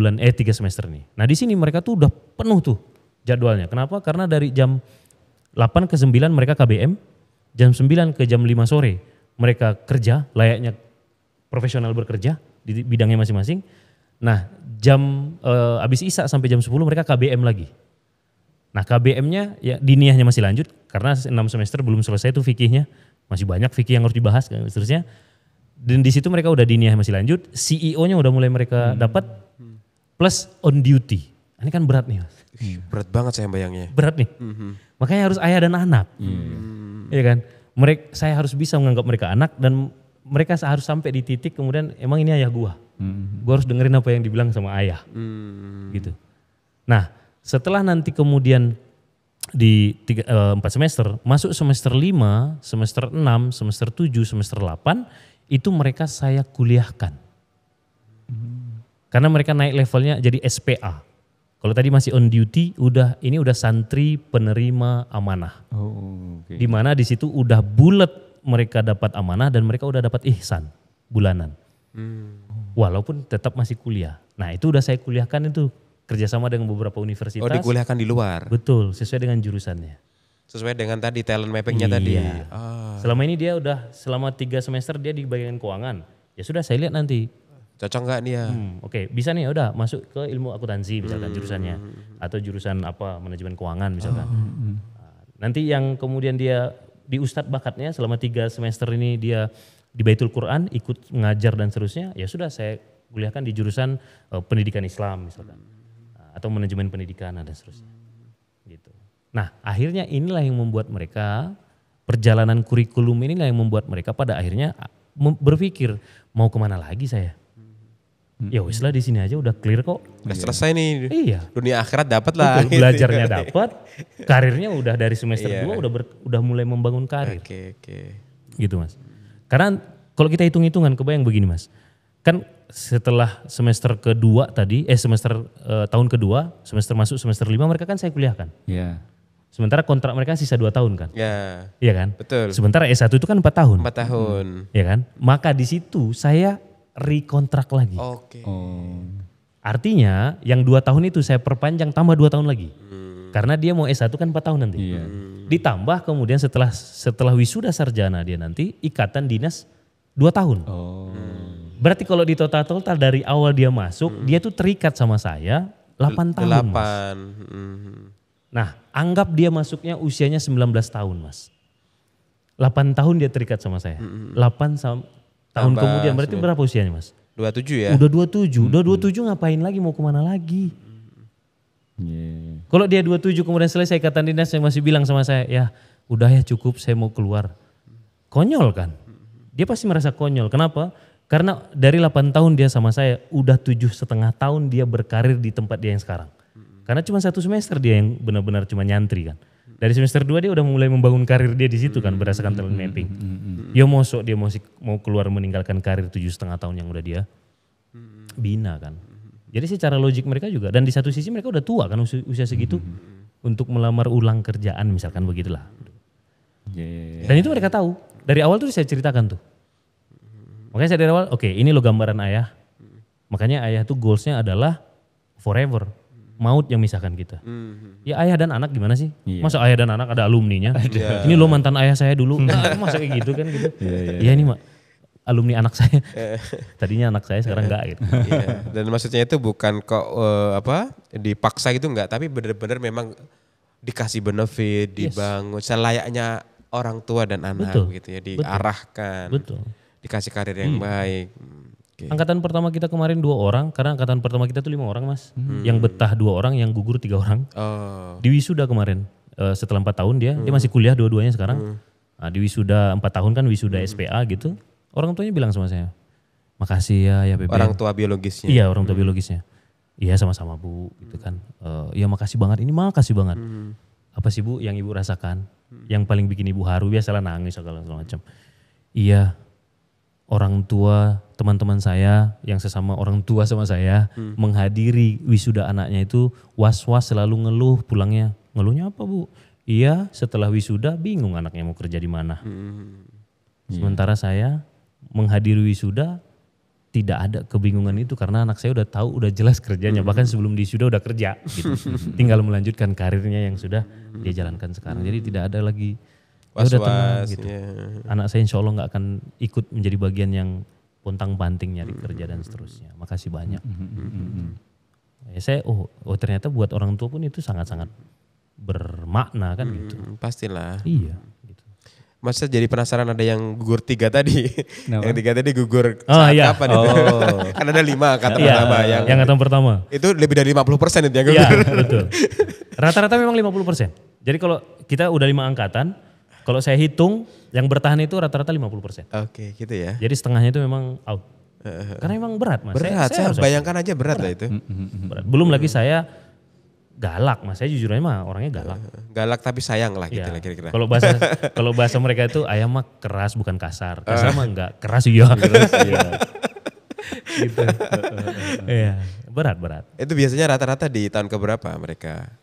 semester nih. Nah, di sini mereka tuh udah penuh tuh jadwalnya. Kenapa? Karena dari jam 8 ke 9 mereka KBM, jam 9 ke jam 5 sore mereka kerja, layaknya profesional bekerja di bidangnya masing-masing. Nah, jam habis Isya sampai jam 10 mereka KBM lagi. Nah, KBM-nya ya diniyahnya masih lanjut karena 6 semester belum selesai tuh fikihnya. Masih banyak fikih yang harus dibahas dan seterusnya. Dan di situ mereka udah diniyah masih lanjut, CEO-nya udah mulai mereka dapat plus on duty. Ini kan berat nih Mas. Berat banget saya bayangnya. Berat nih. Makanya harus ayah dan anak. Iya kan? Saya harus bisa menganggap mereka anak dan mereka harus sampai di titik kemudian emang ini ayah gua. Gua harus dengerin apa yang dibilang sama ayah. Gitu. Nah, setelah nanti kemudian di 4 semester, masuk semester 5, semester 6, semester 7, semester 8, itu mereka saya kuliahkan. Karena mereka naik levelnya jadi SPA. Kalau tadi masih on duty, ini udah santri penerima amanah. Oke. Di mana di situ udah bulat mereka dapat amanah dan mereka udah dapat ihsan bulanan. Walaupun tetap masih kuliah. Nah, itu udah saya kuliahkan itu kerjasama dengan beberapa universitas. Oh, dikuliahkan di luar. Betul, sesuai dengan jurusannya. Sesuai dengan tadi talent mappingnya tadi. Iya. Selama ini dia udah selama 3 semester dia di bagian keuangan. Ya sudah saya lihat nanti. Cocok nggak nih ya? Oke, bisa nih udah masuk ke ilmu akuntansi misalkan jurusannya. Atau jurusan apa manajemen keuangan misalkan. Nanti yang kemudian dia di Ustadz bakatnya selama 3 semester ini dia di Baitul Quran ikut mengajar dan seterusnya. Ya sudah saya kuliahkan di jurusan pendidikan Islam misalkan. Atau manajemen pendidikan dan seterusnya. Gitu. Nah, akhirnya inilah yang membuat mereka perjalanan kurikulum inilah yang membuat mereka pada akhirnya berpikir mau kemana lagi saya? Ya wis lah di sini aja udah clear kok. Udah selesai nih. Iya. Dunia akhirat dapat lah. Betul, belajarnya dapat, karirnya udah dari semester 2 udah mulai membangun karir. Oke. Gitu Mas. Karena kalau kita hitung-hitungan kebayang begini Mas. Kan setelah semester kedua tadi, tahun kedua, semester masuk semester 5 mereka kan saya kuliahkan. Iya. Sementara kontrak mereka sisa 2 tahun kan. Ya. Iya kan? Betul. Sementara S1 itu kan 4 tahun. 4 tahun. Iya kan? Maka di situ saya rekontrak lagi. Oke. Artinya yang 2 tahun itu saya perpanjang tambah 2 tahun lagi. Karena dia mau S1 kan 4 tahun nanti. Iya. Ditambah kemudian setelah wisuda sarjana dia nanti ikatan dinas 2 tahun. Oh. Berarti kalau di total dari awal dia masuk, dia tuh terikat sama saya 8 tahun. 8. Nah, anggap dia masuknya usianya 19 tahun, Mas. 8 tahun dia terikat sama saya. 8 tahun Tambah kemudian berarti berapa usianya, Mas? 27 ya? Udah 27. Udah 27 ngapain lagi, mau kemana lagi? Yeah. Kalau dia 27 kemudian selesai ikatan dinas, saya masih bilang sama saya, ya udah ya cukup, saya mau keluar. Konyol kan? Dia pasti merasa konyol. Kenapa? Karena dari 8 tahun dia sama saya, udah 7,5 tahun dia berkarir di tempat dia yang sekarang. Karena cuma 1 semester dia yang benar-benar cuma nyantri kan. Dari semester 2 dia udah mulai membangun karir dia di situ kan berdasarkan talent mapping. Ya mosok dia mau keluar meninggalkan karir 7,5 tahun yang udah dia bina kan. Jadi secara logik mereka juga, dan di satu sisi mereka udah tua kan usia segitu untuk melamar ulang kerjaan misalkan begitulah. Yeah. Dan itu mereka tahu. Dari awal tuh saya ceritakan tuh. Makanya saya dari awal, oke, ini lo gambaran ayah. Makanya ayah tuh goalsnya adalah forever. Maut yang misahkan kita. Ya ayah dan anak gimana sih? Iya. Masa ayah dan anak ada alumninya? Ini lo mantan ayah saya dulu. Nah, masa kayak gitu kan gitu. Iya ini alumni anak saya. Tadinya anak saya sekarang enggak gitu. Iya. Dan maksudnya itu bukan kok dipaksa gitu enggak, tapi benar-benar memang dikasih benefit, dibangun selayaknya orang tua dan anak gitu ya, diarahkan. Betul. Dikasih karir yang baik. Okay. Angkatan pertama kita kemarin 2 orang, karena angkatan pertama kita tuh 5 orang Mas. Yang betah 2 orang, yang gugur 3 orang. Oh. Di wisuda kemarin, setelah 4 tahun dia masih kuliah dua-duanya sekarang. Nah, di wisuda 4 tahun kan wisuda SPA gitu. Orang tuanya bilang sama saya, makasih ya Bebe. Orang tua biologisnya. Iya orang tua biologisnya. Iya sama-sama Bu gitu kan. Iya makasih banget, ini makasih banget. Apa sih Bu yang Ibu rasakan? Yang paling bikin Ibu haru, biasalah nangis segala macam. Iya, orang tua teman-teman saya yang sesama orang tua sama saya menghadiri wisuda anaknya itu was-was selalu ngeluh pulangnya. Ngeluhnya apa Bu? Iya setelah wisuda bingung anaknya mau kerja di mana. Sementara saya menghadiri wisuda tidak ada kebingungan itu karena anak saya udah tahu, udah jelas kerjanya. Bahkan sebelum di wisuda udah kerja gitu. Tinggal melanjutkan karirnya yang sudah dia jalankan sekarang. Jadi tidak ada lagi udah tenang gitu. Anak saya insya Allah gak akan ikut menjadi bagian yang pontang-panting nyari kerja dan seterusnya. Makasih banyak. Ya, saya ternyata buat orang tua pun itu sangat-sangat bermakna kan gitu. Pastilah. Iya. Gitu. Masa jadi penasaran ada yang gugur 3 tadi. Kenapa? Yang 3 tadi gugur saat kapan itu? Kan ada 5 kata pertama. Yang kata pertama. Itu lebih dari 50% itu yang gugur. Iya betul. Rata-rata memang 50%. Jadi kalau kita udah 5 angkatan, kalau saya hitung yang bertahan itu rata-rata 50%. Oke gitu ya. Jadi setengahnya itu memang out. Karena memang berat Mas. Berat, saya bayangkan aja berat lah itu. Berat. Belum lagi saya galak Mas, saya jujur aja mah orangnya galak. Galak tapi sayang lah gitu Ya. lah kira-kira. Kalau bahasa mereka itu ayam mah keras bukan kasar. Kasar mah enggak, keras iya. Gitu. Iya, berat. Itu biasanya rata-rata di tahun keberapa mereka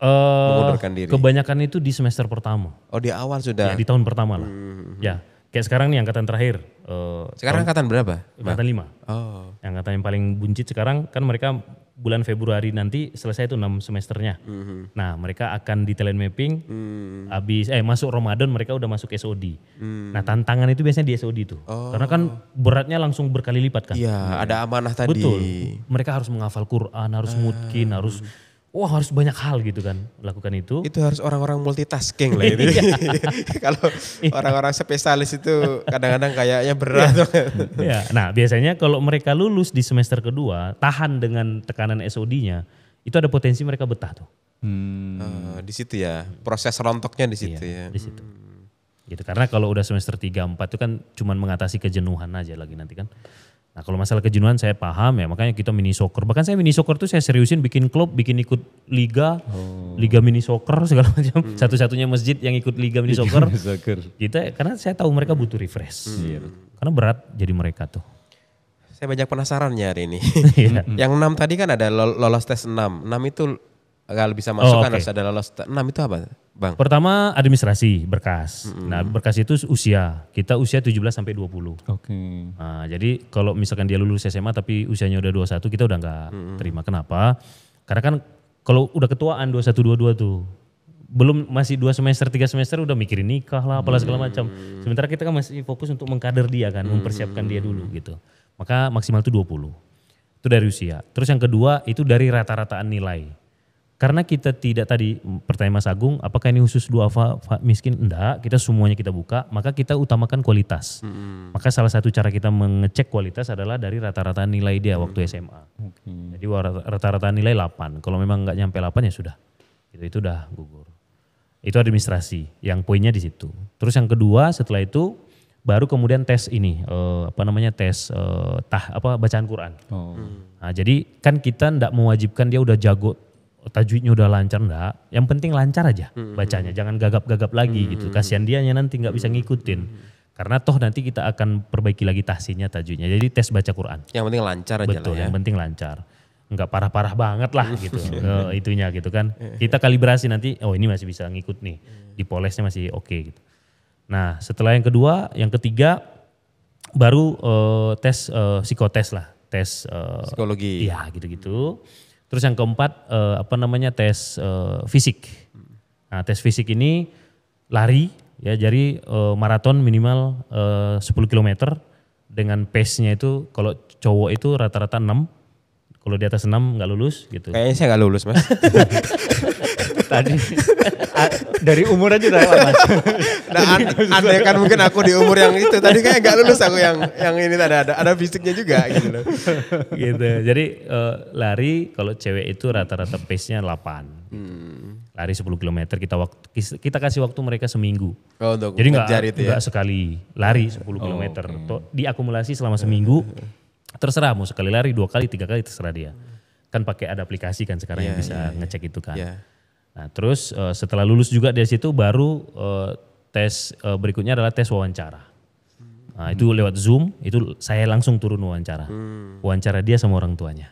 mengundurkan diri? Kebanyakan itu di semester pertama. Oh di awal Ya, sudah. di tahun pertama lah. Ya, kayak sekarang nih angkatan terakhir. Sekarang angkatan berapa? Angkatan 5. Oh. Angkatan yang paling buncit sekarang kan mereka bulan Februari nanti selesai itu 6 semesternya. Nah mereka akan di talent mapping, habis masuk Ramadan mereka udah masuk SOD. Nah tantangan itu biasanya di SOD tuh. Karena kan beratnya langsung berkali lipat kan. Iya ada amanah tadi. Betul, mereka harus menghafal Quran, harus mutkin, harus banyak hal gitu kan lakukan itu. Itu harus orang-orang multitasking lah itu. Kalau orang-orang spesialis itu kadang-kadang kayaknya berat. Ya, nah biasanya kalau mereka lulus di semester kedua, tahan dengan tekanan SOD-nya, itu ada potensi mereka betah tuh. Di situ ya, proses rontoknya di situ Iya, ya. di situ. Gitu, karena kalau udah semester 3, 4 itu kan cuman mengatasi kejenuhan aja lagi nanti kan. Nah kalau masalah kejenuhan saya paham ya, makanya kita mini soccer. Bahkan saya mini soccer tuh saya seriusin bikin klub, bikin ikut liga, liga mini soccer segala macam. Satu-satunya masjid yang ikut liga mini soccer. Kita karena saya tahu mereka butuh refresh. Karena berat jadi mereka tuh. Saya banyak penasarannya hari ini. Iya. Yang 6 tadi kan ada lolos tes 6. 6 itu kalau bisa masuk kan harus ada lolos tes 6 itu apa Bang? Pertama administrasi, berkas. Nah berkas itu usia, kita usia 17 sampai 20. Oke. Nah, jadi kalau misalkan dia lulus SMA tapi usianya udah 21 kita udah nggak terima. Kenapa? Karena kan kalau udah ketuaan 21-22 tuh belum masih 2 semester 3 semester udah mikirin nikah lah apalah segala macam. Sementara kita kan masih fokus untuk mengkader dia kan, mempersiapkan dia dulu gitu. Maka maksimal itu 20. Itu dari usia. Terus yang kedua itu dari rata-rataan nilai. Karena kita tidak tadi pertanyaan Mas Agung, apakah ini khusus duafa miskin? Enggak, kita semuanya kita buka, maka kita utamakan kualitas. Maka salah satu cara kita mengecek kualitas adalah dari rata-rata nilai dia waktu SMA. Jadi rata-rata nilai 8, kalau memang nggak nyampe 8 ya sudah, itu udah gugur. Itu administrasi, yang poinnya di situ. Terus yang kedua setelah itu baru kemudian tes ini, tes bacaan Quran. Nah, jadi kan kita nggak mewajibkan dia udah jago, tajwidnya udah lancar, enggak. Yang penting lancar aja bacanya, jangan gagap-gagap lagi gitu. Kasihan dianya nanti nggak bisa ngikutin. Karena toh nanti kita akan perbaiki lagi tahsinnya, tajwidnya. Jadi tes baca Quran. Yang penting lancar aja. Betul, lah ya. yang penting lancar. Enggak parah-parah banget lah gitu. Itunya gitu kan. Kita kalibrasi nanti, oh ini masih bisa ngikut nih. Dipolesnya masih oke gitu. Nah, setelah yang kedua, yang ketiga baru tes psikotes lah, tes psikologi. Iya, gitu-gitu. Terus yang keempat tes fisik. Nah, tes fisik ini lari ya, jadi maraton minimal 10 km dengan pace-nya itu kalau cowok itu rata-rata 6. Kalau di atas 6 nggak lulus gitu. Kayaknya saya nggak lulus, Mas. Tadi dari umur aja udah Mas. Nah, andai kan mungkin aku di umur yang itu tadi kayak nggak lulus aku yang ini ada fisiknya juga gitu loh. Gitu. Jadi lari kalau cewek itu rata-rata pace-nya 8. Lari 10 km kita kasih waktu mereka seminggu. Oh, untuk jadi ya? nggak sekali lari 10 km. Diakumulasi selama seminggu. Terserah mau sekali lari, 2 kali, 3 kali terserah dia. Kan pakai ada aplikasi kan sekarang yang bisa ngecek itu kan. Nah, terus setelah lulus juga dari situ baru tes berikutnya adalah tes wawancara. Nah, itu lewat Zoom, itu saya langsung turun wawancara. Wawancara dia sama orang tuanya.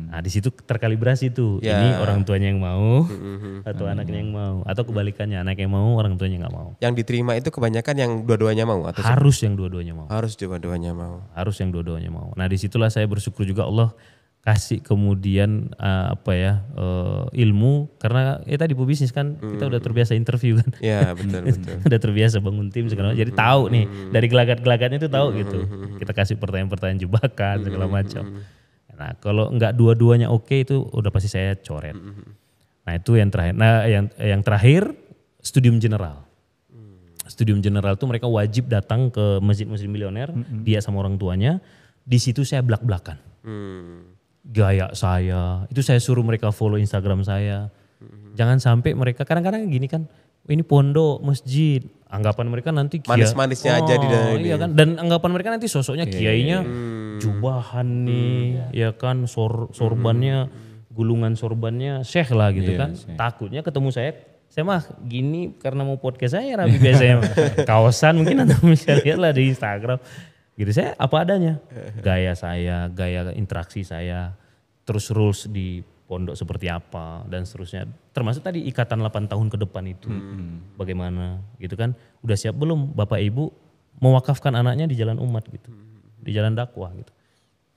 Nah, di situ terkalibrasi tuh. Ini orang tuanya yang mau atau anaknya yang mau, atau kebalikannya anak yang mau, orang tuanya nggak mau. Yang diterima itu kebanyakan yang dua-duanya mau atau harus yang dua-duanya mau. Harus dua-duanya mau. Harus yang dua-duanya mau. Nah, disitulah saya bersyukur juga Allah kasih kemudian ilmu, karena tadi pebisnis kan kita udah terbiasa interview kan. Iya, betul. Udah terbiasa bangun tim segala macam. Jadi tahu nih dari gelagat-gelagatnya itu tahu gitu. Kita kasih pertanyaan-pertanyaan jebakan segala macam. Nah, kalau enggak dua-duanya oke itu udah pasti saya coret. Nah, itu yang terakhir. Nah, yang terakhir studium general. Studium general itu mereka wajib datang ke Masjid Muslim Milioner, dia sama orang tuanya. Di situ saya belak-belakan. Gaya saya, itu saya suruh mereka follow Instagram saya. Jangan sampai mereka, kadang-kadang gini kan, ini pondok, masjid, anggapan mereka nanti manis-manisnya aja di dalam ini. Iya kan, dan anggapan mereka nanti sosoknya kiainya jubahan nih, ya kan, sorbannya, gulungan sorbannya syekh lah gitu kan. Takutnya ketemu saya mah gini karena mau podcast saya rapi biasanya. Kaosan mungkin Anda bisa lihat lah di Instagram. Gitu, saya apa adanya, gaya saya, gaya interaksi saya, terus rules di pondok seperti apa dan seterusnya. Termasuk tadi ikatan 8 tahun ke depan itu bagaimana gitu kan. Udah siap belum Bapak Ibu mewakafkan anaknya di jalan umat gitu, di jalan dakwah gitu.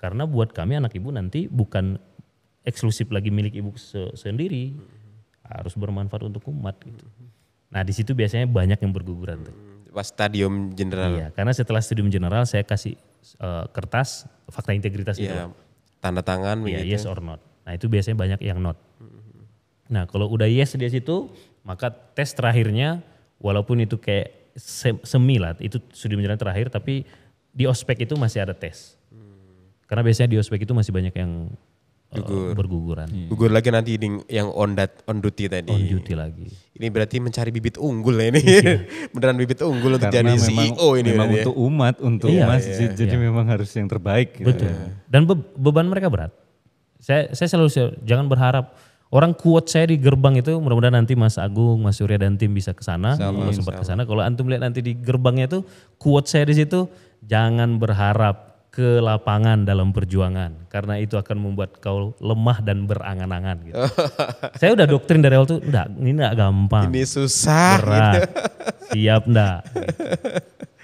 Karena buat kami anak ibu nanti bukan eksklusif lagi milik ibu sendiri, harus bermanfaat untuk umat gitu. Nah, di situ biasanya banyak yang berguguran tuh. Pas stadium general. Iya, karena setelah studium general saya kasih kertas fakta integritas itu. Tanda tangan iya, begitu. yes or not. Nah, itu biasanya banyak yang not. Nah, kalau udah yes di situ, maka tes terakhirnya walaupun itu kayak semi lah, itu studium general terakhir, tapi di ospek itu masih ada tes. Karena biasanya di ospek itu masih banyak yang berguguran. Gugur lagi nanti yang on duty tadi. On duty lagi. Ini berarti mencari bibit unggul ya ini. Beneran bibit unggul untuk Karena jadi CEO ini. Memang untuk umat, untuk masjid. Jadi memang harus yang terbaik. Gitu. Betul. Dan beban mereka berat. Saya selalu jangan berharap orang quote saya di gerbang itu, mudah-mudahan nanti Mas Agung, Mas Surya dan tim bisa ke sana, kalau sempat ke sana. Kalau antum lihat nanti di gerbangnya itu quote saya di situ, jangan berharap ke lapangan dalam perjuangan karena itu akan membuat kau lemah dan berangan-angan gitu. Saya udah doktrin dari awal tuh, ini enggak gampang. Ini susah. Berat. Siap enggak? Gitu.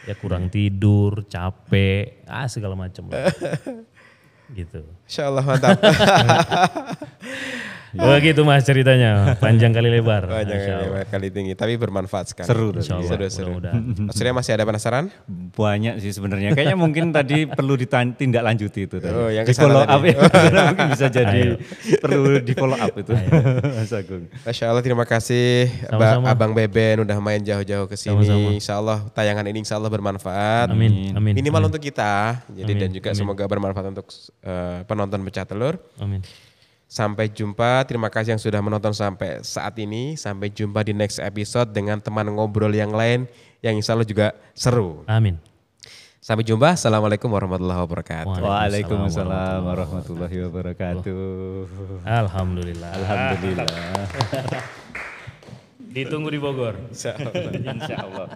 Ya kurang tidur, capek, segala macam. Gitu. Insya Allah mantap. Oh gitu Mas ceritanya, panjang kali lebar. Panjang Masya Allah. lebar kali tinggi, tapi bermanfaat sekali. Seru tadi. Insya Allah, Seru. mudah-mudahan. Mas Surya masih ada penasaran? Banyak sih sebenarnya. Kayaknya mungkin tadi perlu ditindak lanjuti itu tadi. Oh, yang Di kesana follow up tadi. ya. Mungkin bisa jadi perlu di follow up itu. Mas Agung. Masya Allah, terima kasih Sama-sama. Abang Beben udah main jauh-jauh ke Sama-sama. sini. Insya Allah tayangan ini insya Allah bermanfaat. Amin, amin. Minimal untuk kita. Jadi Amin, dan juga amin. semoga bermanfaat untuk penonton Pecah Telur. Amin. Sampai jumpa. Terima kasih yang sudah menonton sampai saat ini. Sampai jumpa di next episode dengan teman ngobrol yang lain yang insya Allah juga seru. Amin. Sampai jumpa. Assalamualaikum warahmatullahi wabarakatuh. Waalaikumsalam warahmatullahi wabarakatuh. Alhamdulillah. Alhamdulillah. Ditunggu di Bogor. Insya Allah. Insya Allah.